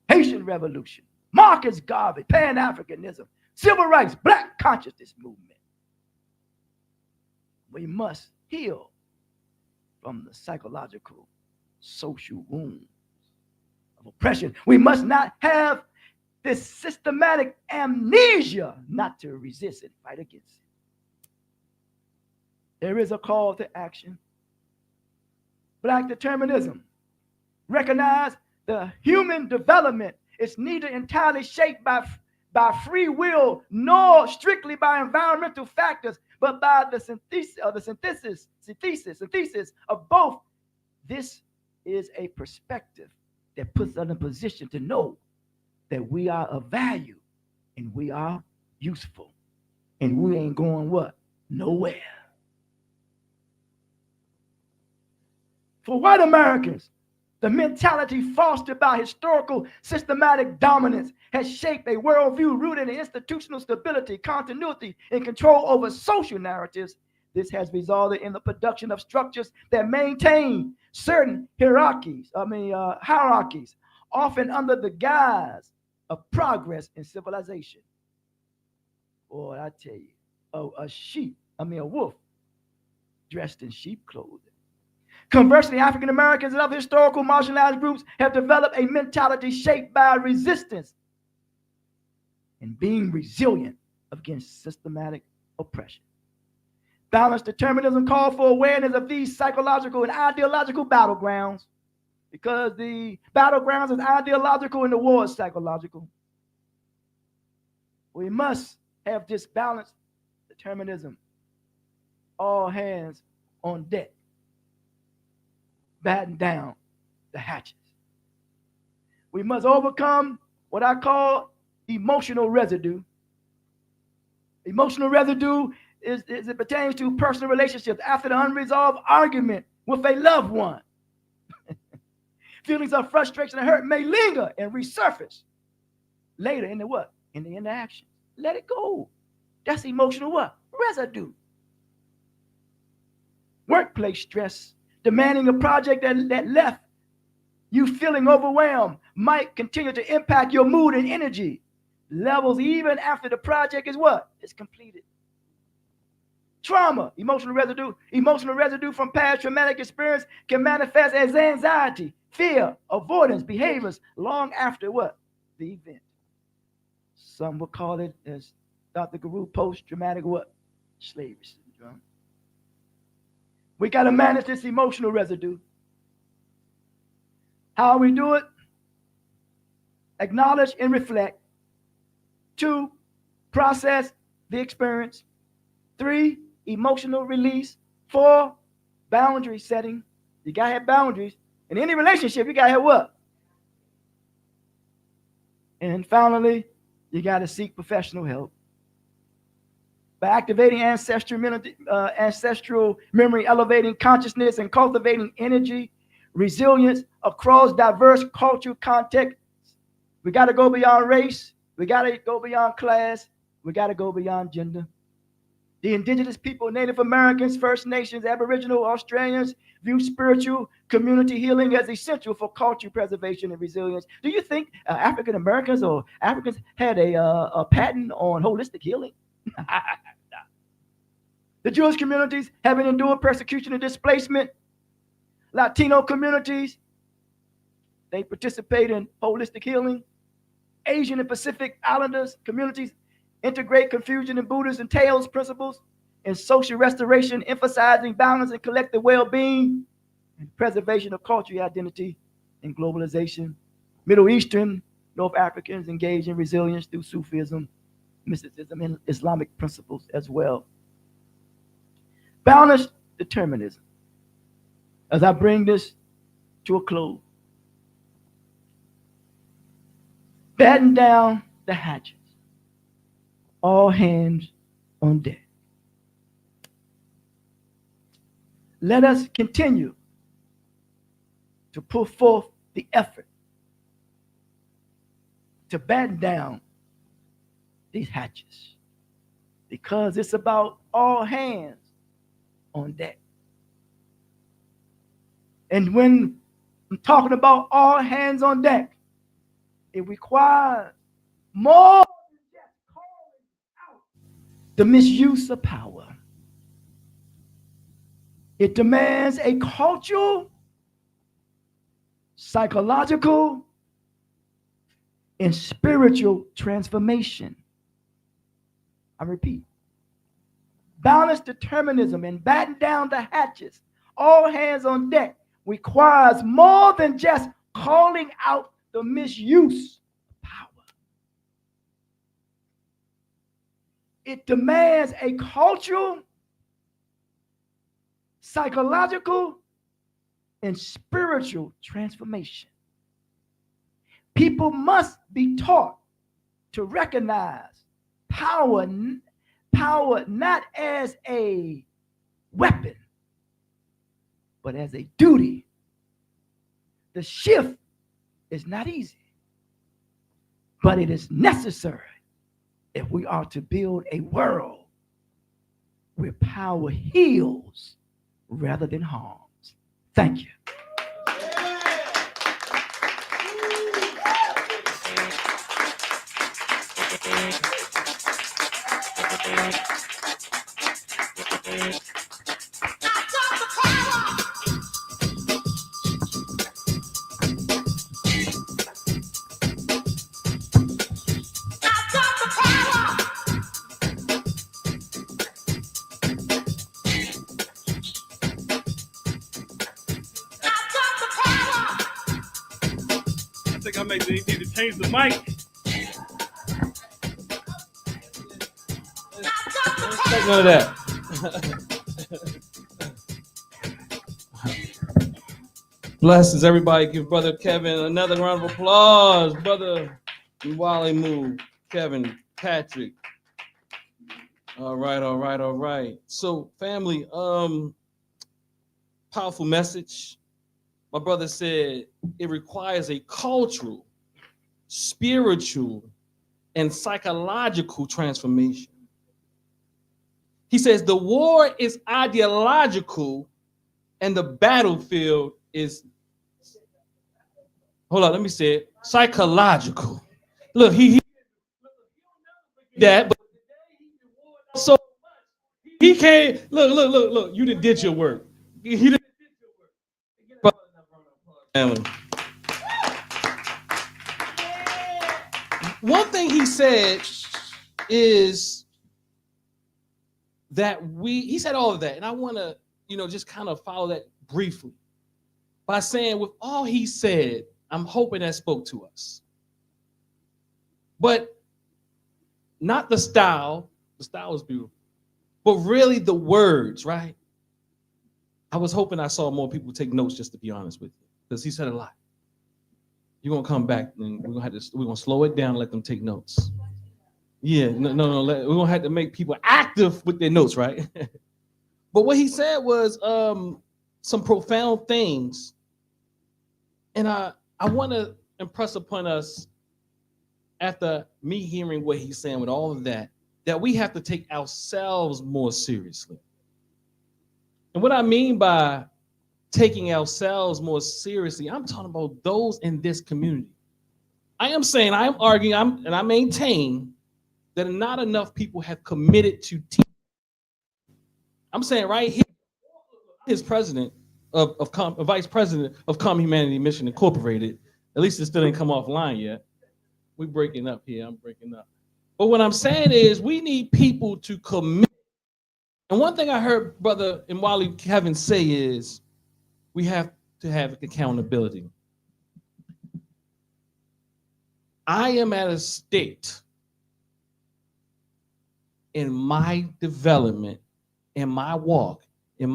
Haitian Revolution, Marcus Garvey, Pan-Africanism, Civil rights, Black consciousness movement. We must heal from the psychological, social wounds of oppression. We must not have this systematic amnesia not to resist and fight against it. There is a call to action. Black determinism. Recognize the human development is neither entirely shaped by free will, nor strictly by environmental factors, but by the synthesis of both. This is a perspective that puts us in a position to know that we are of value and we are useful and we ain't going what? Nowhere. For white Americans, the mentality fostered by historical systematic dominance has shaped a worldview rooted in institutional stability, continuity, and control over social narratives. This has resulted in the production of structures that maintain certain hierarchies, often under the guise of progress and civilization. Boy, I tell you, a wolf dressed in sheep clothing. Conversely, African Americans and other historical marginalized groups have developed a mentality shaped by resistance and being resilient against systematic oppression. Balanced determinism calls for awareness of these psychological and ideological battlegrounds, because the battlegrounds is ideological and the war is psychological. We must have this balanced determinism. All hands on deck. Batten down the hatches. We must overcome what I call emotional residue. Emotional residue is it pertains to personal relationships after the unresolved argument with a loved one. Feelings of frustration and hurt may linger and resurface later in the what? In the interaction. Let it go. That's emotional what? Residue. Workplace stress, demanding a project that left you feeling overwhelmed, might continue to impact your mood and energy levels even after the project is what? It's completed. Trauma, emotional residue from past traumatic experience can manifest as anxiety, fear, avoidance behaviors long after what? The event. Some will call it, as Dr. Guru, post-traumatic what? Slavery syndrome. We got to manage this emotional residue. How we do it? acknowledge and reflect. 2, process the experience. 3, emotional release. 4, boundary setting. You got to have boundaries. In any relationship, you got to have what? And finally, you got to seek professional help. By activating ancestral memory, elevating consciousness, and cultivating energy, resilience across diverse cultural contexts, we got to go beyond race. We got to go beyond class. We got to go beyond gender. The indigenous people, Native Americans, First Nations, Aboriginal Australians view spiritual community healing as essential for cultural preservation and resilience. Do you think African Americans or Africans had a patent on holistic healing? The Jewish communities having endured persecution and displacement. Latino communities, they participate in holistic healing. Asian and Pacific Islanders communities integrate Confucian and Buddhist and Taoist principles in social restoration, emphasizing balance and collective well-being and preservation of cultural identity and globalization. Middle Eastern, North Africans engage in resilience through Sufism, mysticism, and Islamic principles as well. Balanced determinism. As I bring this to a close, batten down the hatches. All hands on deck. Let us continue to put forth the effort to batten down these hatches, because it's about all hands on deck. And when I'm talking about all hands on deck, it requires more than just calling out the misuse of power. It demands a cultural, psychological, and spiritual transformation. I repeat, balanced determinism and batten down the hatches, all hands on deck, requires more than just calling out the misuse of power. It demands a cultural, psychological, and spiritual transformation. People must be taught to recognize power not as a weapon, but as a duty. The shift is not easy, but it is necessary if we are to build a world where power heals rather than harms. Thank you. I think I may need to change the mic. Take none of that. Blessings, everybody. Give Brother Kevin another round of applause. Brother Mwalimu, Kevin, Patrick. All right. So, family, powerful message. My brother said it requires a cultural, spiritual, and psychological transformation. He says the war is ideological and the battlefield is, hold on, let me say it, psychological. Look, he that, but so he can't, look, you did your work. He did your work. One thing he said is that he said all of that, and I want to, just kind of follow that briefly by saying with all he said, I'm hoping that spoke to us. But not the style. The style is beautiful. But really the words, right? I was hoping I saw more people take notes, just to be honest with you, because he said a lot. You're gonna come back and we're gonna slow it down and let them take notes. Yeah, no. We're gonna have to make people active with their notes, right? But what he said was some profound things, and I want to impress upon us, after me hearing what he's saying with all of that we have to take ourselves more seriously. And what I mean by taking ourselves more seriously, I'm talking about those in this community. I am saying, I'm arguing, and I maintain that not enough people have committed to teach. I'm saying right here, his president vice president of Common Humanity Mission Incorporated, at least it still ain't come offline yet. We're breaking up here, I'm breaking up. But what I'm saying is we need people to commit. And one thing I heard Brother Mwalimu Kevin say is we have to have accountability. I am at a state in my development, in my walk, to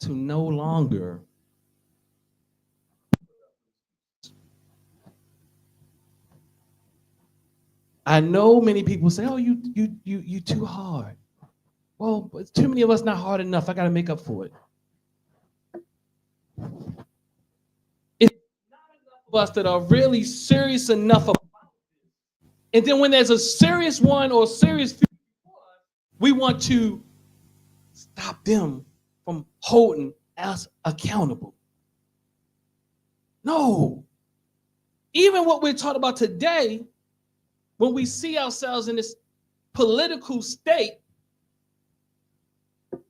no longer I know many people say, "Oh, you too hard." Well, but too many of us not hard enough. I got to make up for it. It's not enough of us that are really serious enough about it. And then when there's a serious one or serious few, we want to stop them from holding us accountable. No. Even what we're talking about today, when we see ourselves in this political state, it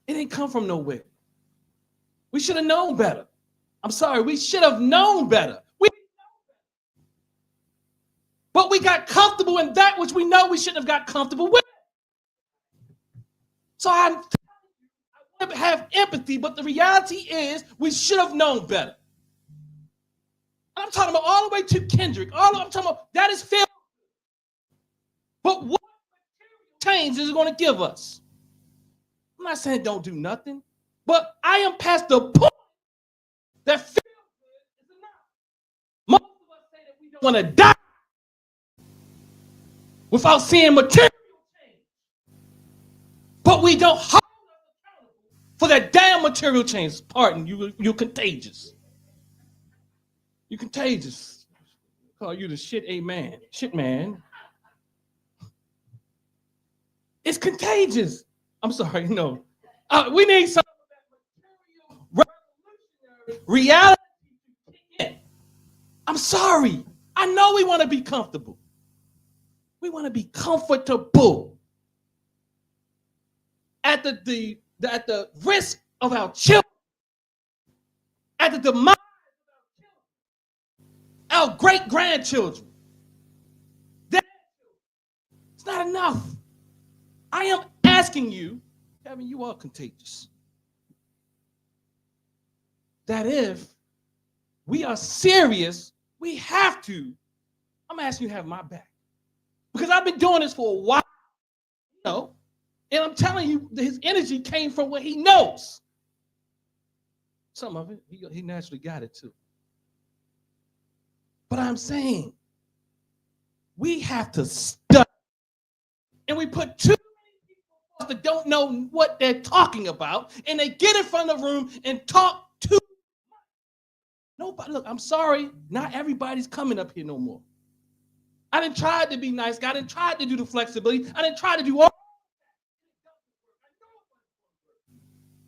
didn't come from nowhere. We should have known better. I'm sorry, we should have known better. But we got comfortable in that which we know we shouldn't have got comfortable with. So I want to have empathy, but the reality is we should have known better. I'm talking about all the way to Kendrick. I'm talking about that is fair. But what change is it going to give us? I'm not saying don't do nothing, but I am past the point that feel good is enough. Most of us say that we don't want to die without seeing material change, but we don't hold us accountable for that damn material change. Pardon, you're contagious. You're contagious. Call you the shit, amen. Shit, man. It's contagious. I'm sorry, no. We need some of that material revolutionary reality to kick in. I'm sorry. I know we want to be comfortable. We want to be comfortable at the risk of our children, at the demise of our great-grandchildren. It's not enough. I am asking you, Kevin, you are contagious, that if we are serious, we have to. I'm asking you to have my back. Because I've been doing this for a while, and I'm telling you, his energy came from what he knows. Some of it, he naturally got it too. But I'm saying, we have to study. And we put too many people that don't know what they're talking about, and they get in front of the room and talk too much. Nobody, look, I'm sorry, not everybody's coming up here no more. I didn't try to be nice. I didn't try to do the flexibility. I didn't try to do all.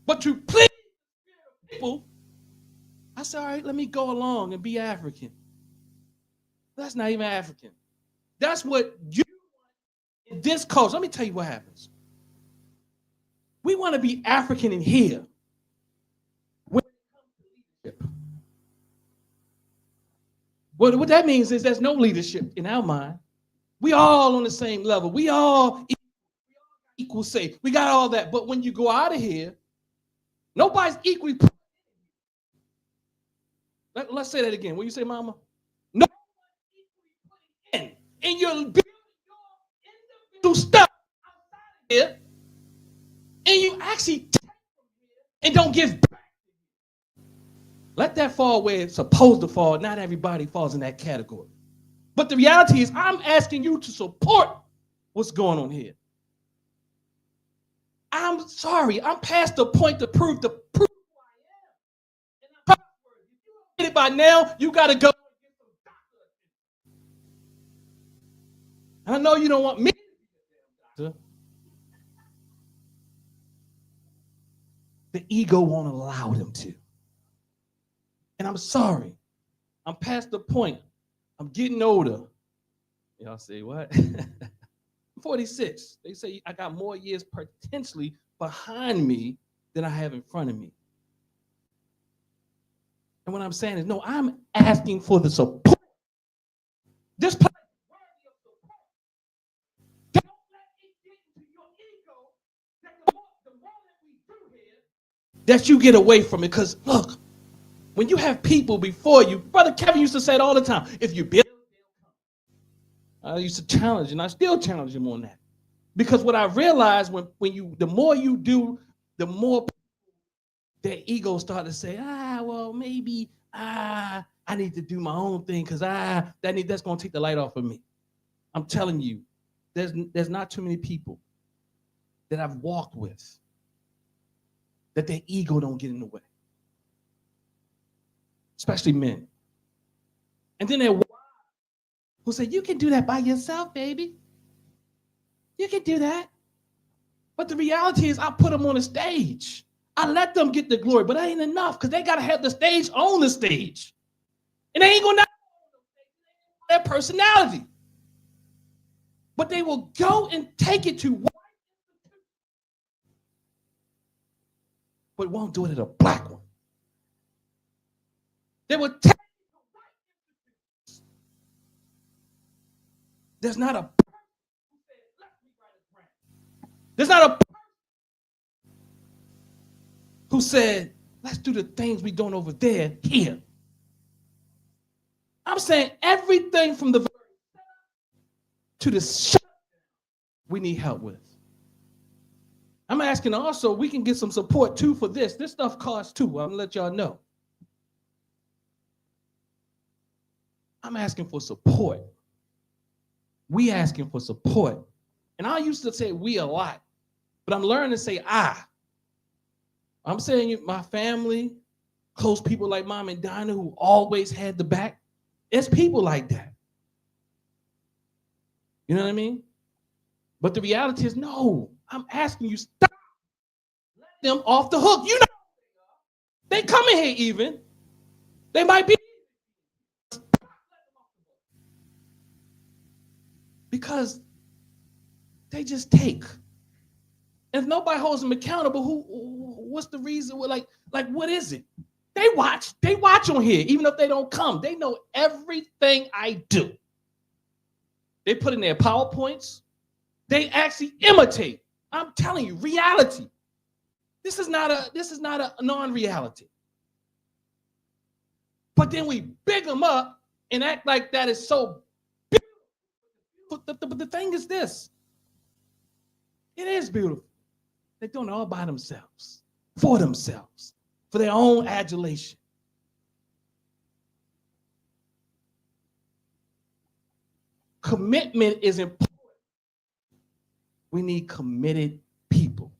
But to please people, I said, all right, let me go along and be African. That's not even African. That's what you want in this culture. Let me tell you what happens. We want to be African in here. When it comes to leadership. Well, what that means is there's no leadership in our mind. We all on the same level. We all equal say. We got all that. But when you go out of here, nobody's equally. Let's say that again. What you say, Mama? No in your individual stuff here, and you actually take and don't give back. Let that fall where it's supposed to fall. Not everybody falls in that category. But the reality is, I'm asking you to support what's going on here. I'm sorry. I'm past the point to prove who I am. And I'm by now, you got to go. And I know you don't want me to be a doctor. The ego won't allow them to. And I'm sorry. I'm past the point. I'm getting older. Y'all say what? I'm 46. They say I got more years potentially behind me than I have in front of me. And what I'm saying is, no, I'm asking for the support. This place is worthy of support. Don't let it get into your ego that the more that we do here, that you get away from it. Because look, when you have people before you, Brother Kevin used to say it all the time, if you build, I used to challenge, and I still challenge him on that. Because what I realized the more you do, the more their ego start to say, well, maybe I need to do my own thing because that's going to take the light off of me. I'm telling you, there's not too many people that I've walked with that their ego don't get in the way, especially men. And then there are wives who say, you can do that by yourself, baby. You can do that. But the reality is, I put them on a stage. I let them get the glory, but that ain't enough because they got to have the stage on the stage. And they ain't going to their personality. But they will go and take it to white institutions, but won't do it at a black one. They will take it to white institutions. There's not a person who said, let me write a grant. There's not a person who said, let's do the things we doing over there here. I'm saying everything from the to the shut we need help with. I'm asking also, we can get some support too for this. This stuff costs too. I'm gonna let y'all know. I'm asking for support. We asking for support. And I used to say we a lot, but I'm learning to say I. I'm saying my family, close people like Mom and Dinah who always had the back. It's people like that. You know what I mean? But the reality is, no, I'm asking you, stop. Let them off the hook. You know they coming here even. They might be. Because they just take. And if nobody holds them accountable, what's the reason? Like what is it? They watch on here, even if they don't come. They know everything I do. They put in their PowerPoints. They actually imitate. I'm telling you, reality. This is not a non-reality. But then we big them up and act like that is so beautiful. But the thing is this. It is beautiful. They're doing it all by themselves, for their own adulation. Commitment is important. We need committed people.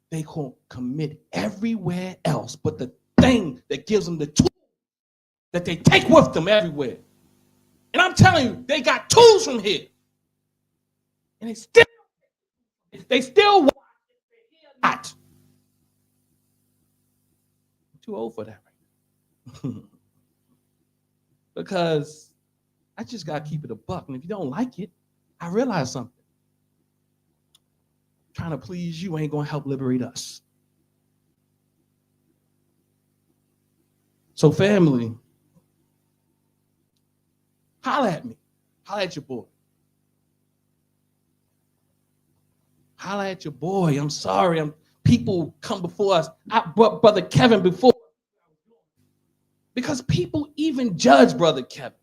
They can commit everywhere else, but the thing that gives them the tool that they take with them everywhere. And I'm telling you, they got tools from here. And they still want it. Not. I'm too old for that right now. Because I just got to keep it a buck. And if you don't like it, I realize something. Trying to please you ain't going to help liberate us. So family, holler at me. Holler at your boy. Holler at your boy. I'm sorry. People come before us. Brother Kevin before. Because people even judge Brother Kevin.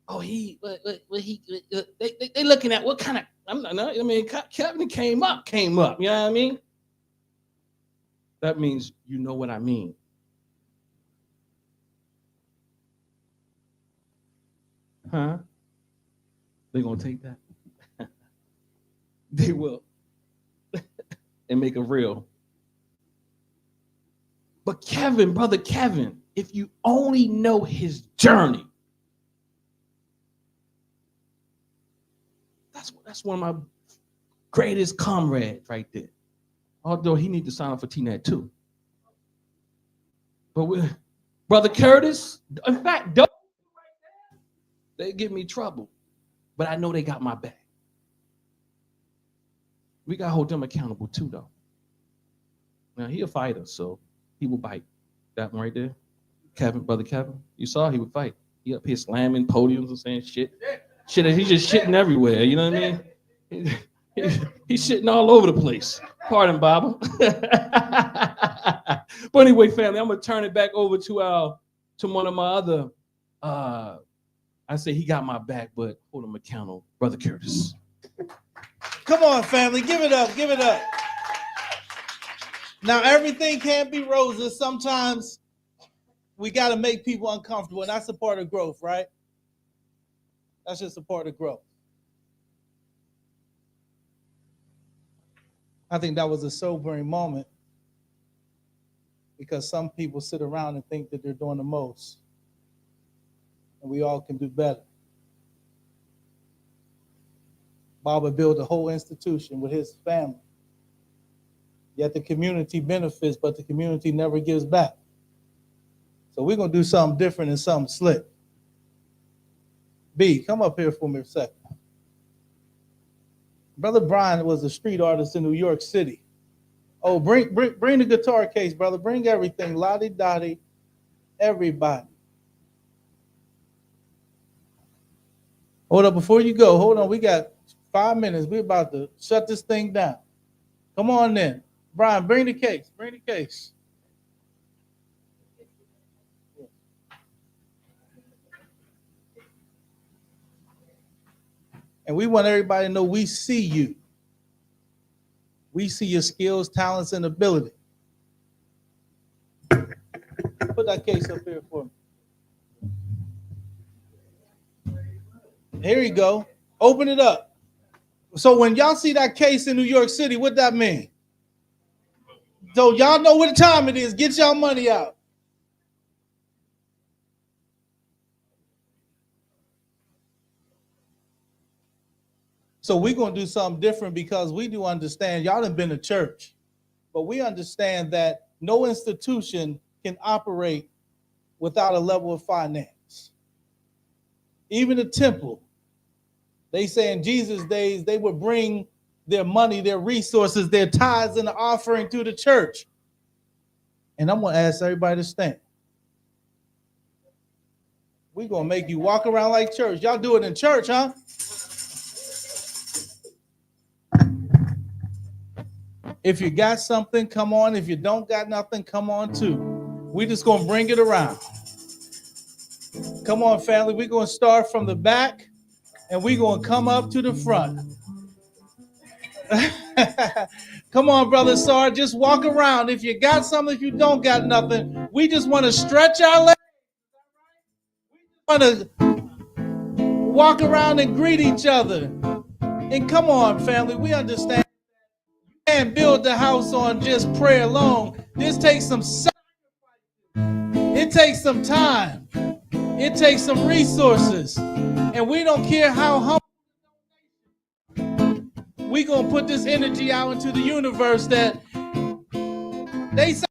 Oh, they looking at what kind of, I mean, Kevin came up, you know what I mean? That means you know what I mean. Huh? They gonna take that? They will. And make it real. But Kevin, Brother Kevin, if you only know his journey, that's one of my greatest comrades right there. Although he needs to sign up for TNAT too. But with Brother Curtis, in fact, they give me trouble. But I know they got my back. We got to hold them accountable too, though. Now, he a fighter, so he will bite. That one right there, Kevin, Brother Kevin, you saw he would fight. He up here slamming podiums and saying shit. Shit, he's just shitting everywhere, you know what I mean? He's shitting all over the place. Pardon, Baba. But anyway, family, I'm gonna turn it back over to one of my other. I say he got my back, but hold him accountable, Brother Curtis. Come on, family, give it up, give it up. Now, everything can't be roses. Sometimes we got to make people uncomfortable, and that's a part of growth, right? That's just a part of growth. I think that was a sobering moment because some people sit around and think that they're doing the most, and we all can do better. Baba built a whole institution with his family. Yet the community benefits, but the community never gives back. So we're going to do something different and something slick. B, come up here for me a second. Brother Brian was a street artist in New York City. Oh, bring the guitar case, brother. Bring everything. Lottie Dottie, everybody. Hold up, before you go, hold on. We got 5 minutes. We're about to shut this thing down. Come on then. Brian, bring the case. Bring the case. And we want everybody to know we see you. We see your skills, talents, and ability. Put that case up here for me. Here you go. Open it up. So when y'all see that case in New York City, what that mean? So y'all know what time it is. Get y'all money out. So we're going to do something different because we do understand, y'all done been to church, but we understand that no institution can operate without a level of finance. Even the temple, they say in Jesus' days, they would bring their money, their resources, their tithes and the offering to the church. And I'm going to ask everybody to stand. We're going to make you walk around like church. Y'all do it in church, huh? If you got something, come on. If you don't got nothing, come on too. We just going to bring it around. Come on, family. We're going to start from the back and we're going to come up to the front. Come on, Brother Sar, just walk around. If you got something, if you don't got nothing, we just want to stretch our legs. We just want to walk around and greet each other. And come on, family, we understand you can't build the house on just prayer alone. This takes some sacrifice. It takes some time. It takes some resources. And we don't care how humble. We're going to put this energy out into the universe that they say.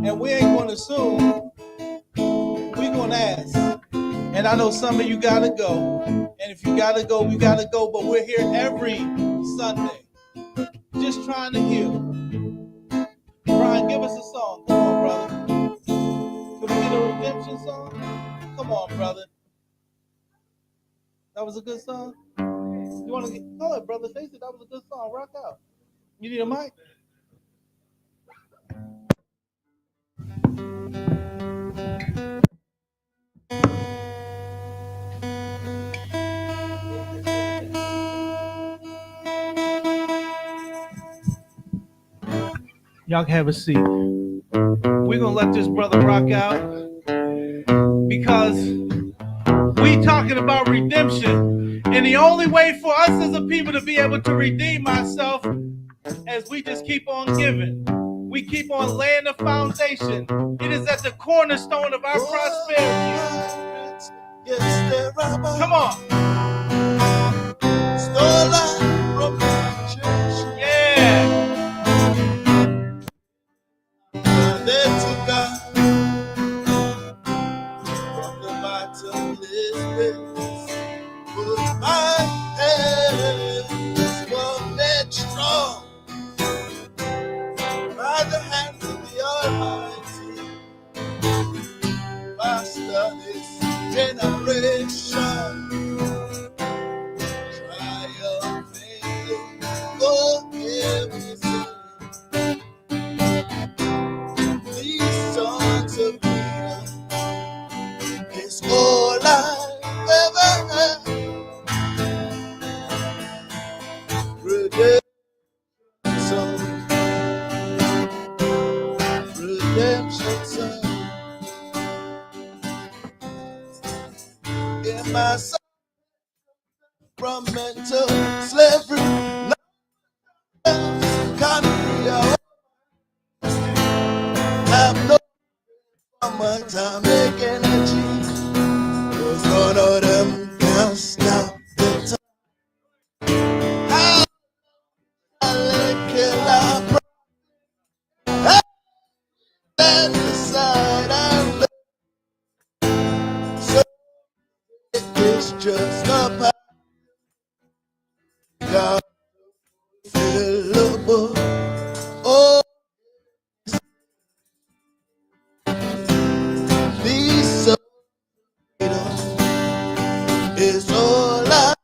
And we ain't going to assume, we're going to ask. And I know some of you got to go. And if you got to go, we got to go. But we're here every Sunday just trying to heal. Brian, give us a song. Come on, brother. Can we get a redemption song? Come on, brother. That was a good song. You want to go ahead, brother Stacy? That was a good song. Rock out. You need a mic? Y'all can have a seat. We're gonna let this brother rock out because we talking about redemption, and the only way for us as a people to be able to redeem ourselves as we just keep on giving. We keep on laying the foundation. It is at the cornerstone of our prosperity. Come on. Yeah. By the hand of the Almighty, Master this generation, triumphing for everything. These songs of freedom is all I ever had. Redemption song in my soul from mental slavery. Can't be out. Have no atomic energy, 'cause none of them can stop the time. And decide and so it's just a God fillable. Oh, these so is all I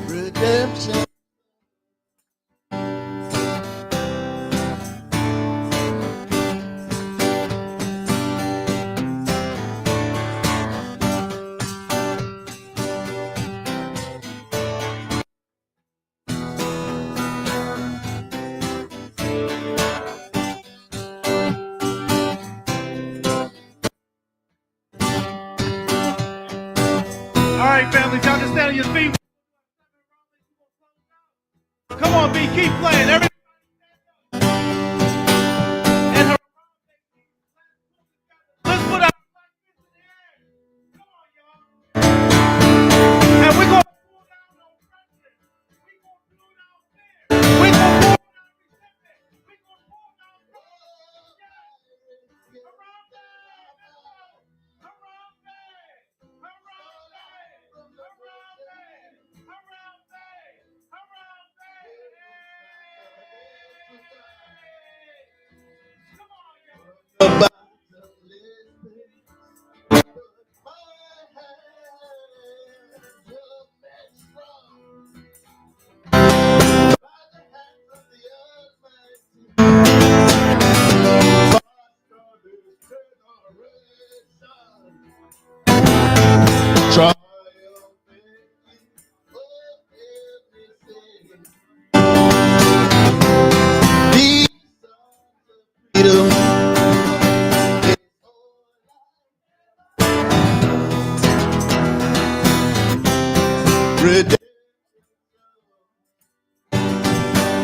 redemption. All right, family, y'all can stand on your feet. Come on, B, keep playing. Everybody. And her... Let's put our... And we're going to... We're going to...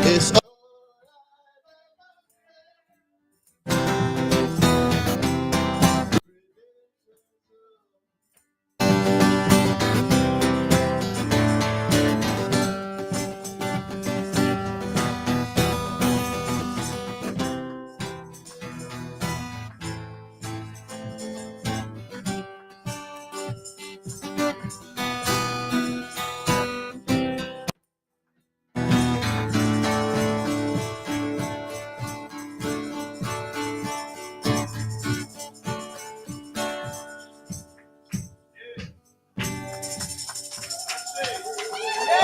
It's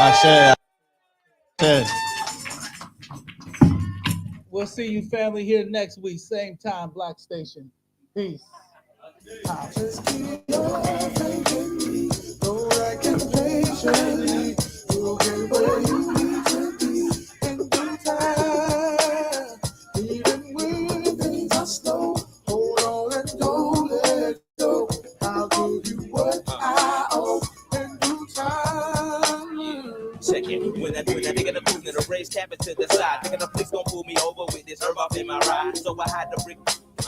I said. We'll see you family here next week, same time, Black Station. Peace. Just keep on thinking, don't act impatiently. You'll get where you need to be in due time. Even when things are slow, hold on and don't let go. I'll give you what I owe in due time. Check it. When that nigga the movement, the raise cabin to the side. Nigga the police gon' pull me over with this herb off in my ride. So I hide the brick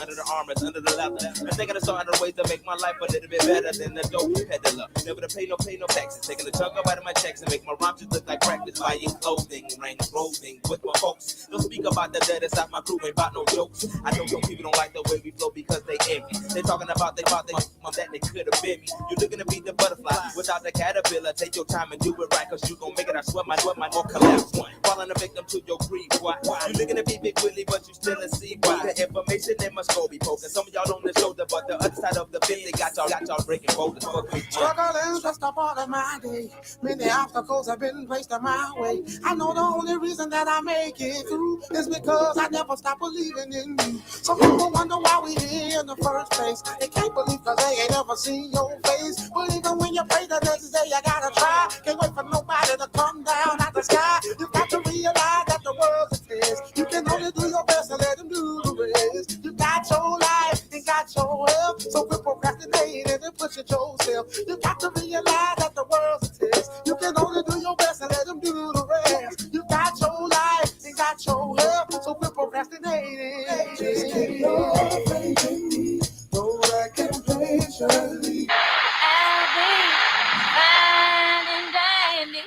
under the armors, under the leather. I'm thinking of certain ways to make my life a little bit better than the dope peddler. Never to pay no taxes. Taking a chunk up out of my checks and make my rhymes just look like practice. Buying clothing, rain clothing with my folks. Don't speak about the dead inside my crew, ain't about no jokes. I know some people don't like the way we flow because they envy. They talking about they mom that they could have been me. You're looking to be the butterfly without the caterpillar. Take your time and do it right, cause you gon' make it. I sweat my more collapse one. Falling a victim to your greed. Why? You looking to be Big Willie, but you still a C. Why? The information they must go be poking. Some of y'all on the shoulder, but the other side of the fence, they got y'all breaking boulders. Struggle is just a part of my day. Many obstacles have been placed in my way. I know the only reason that I make it through is because I never stop believing in you. Some people wonder why we here in the first place. They can't believe cause they ain't never seen your face. But even when you pray the next day, you gotta try. Can't wait for nobody to come down out the sky. You got to realize that the world's a test. You can only do your best and let them do the rest. You got your life and got your health, so quit procrastinating and pushing yourself. You got to realize that the world's a test. You can only do your best and let them do the rest. You got your life and got your health, so quit procrastinating. Just keep on thinking me, don't act impatiently. I'll be fine and dandy.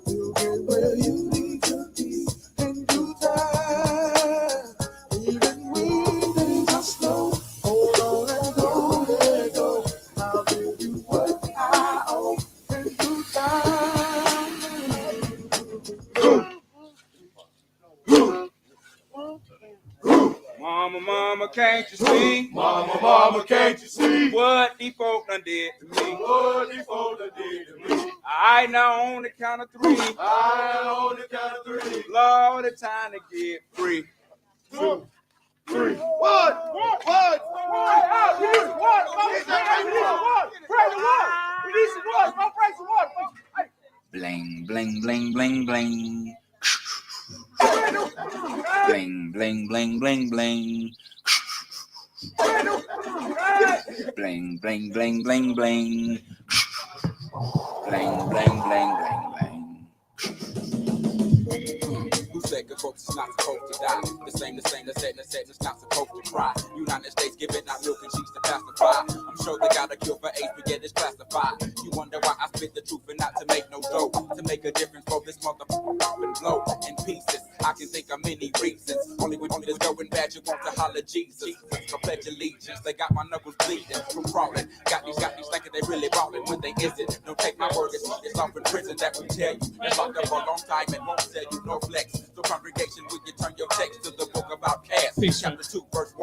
You'll get where you need to be in due time. Even when things are slow, hold on and don't let go. I'll give you what I owe in due time. Mama, can't you see? Mama, can't you see? What these folk done did to me? What these folk done did to me? I now on the count of three. Lord, it's time to get free. 2, 3. What? Bling, bling, bling, bling, bling. Bling, bling, bling, bling, bling. Bling, bling, bling, bling, bling. Bling, bling, bling, bling, bling. Who said good folks is not supposed to die? The same that said it's not supposed to cry. United States giving out milk and cheese to pacify. I'm sure they got a cure for AIDS, but yet it's classified. You wonder why I spit the truth and not to make no dough. To make a difference for this motherfucking blow in pieces. I can think of many reasons. Only this going bad, you want to holler Jesus. I pledge allegiance. They got my knuckles bleeding from crawling. Got these thinking they really ballin' when they isn't. Don't take my word, it's off in prison that we tell you. It's locked up for a long time and won't tell you no flex. So congregation, will you turn your text to the book about cast? Chapter 2, verse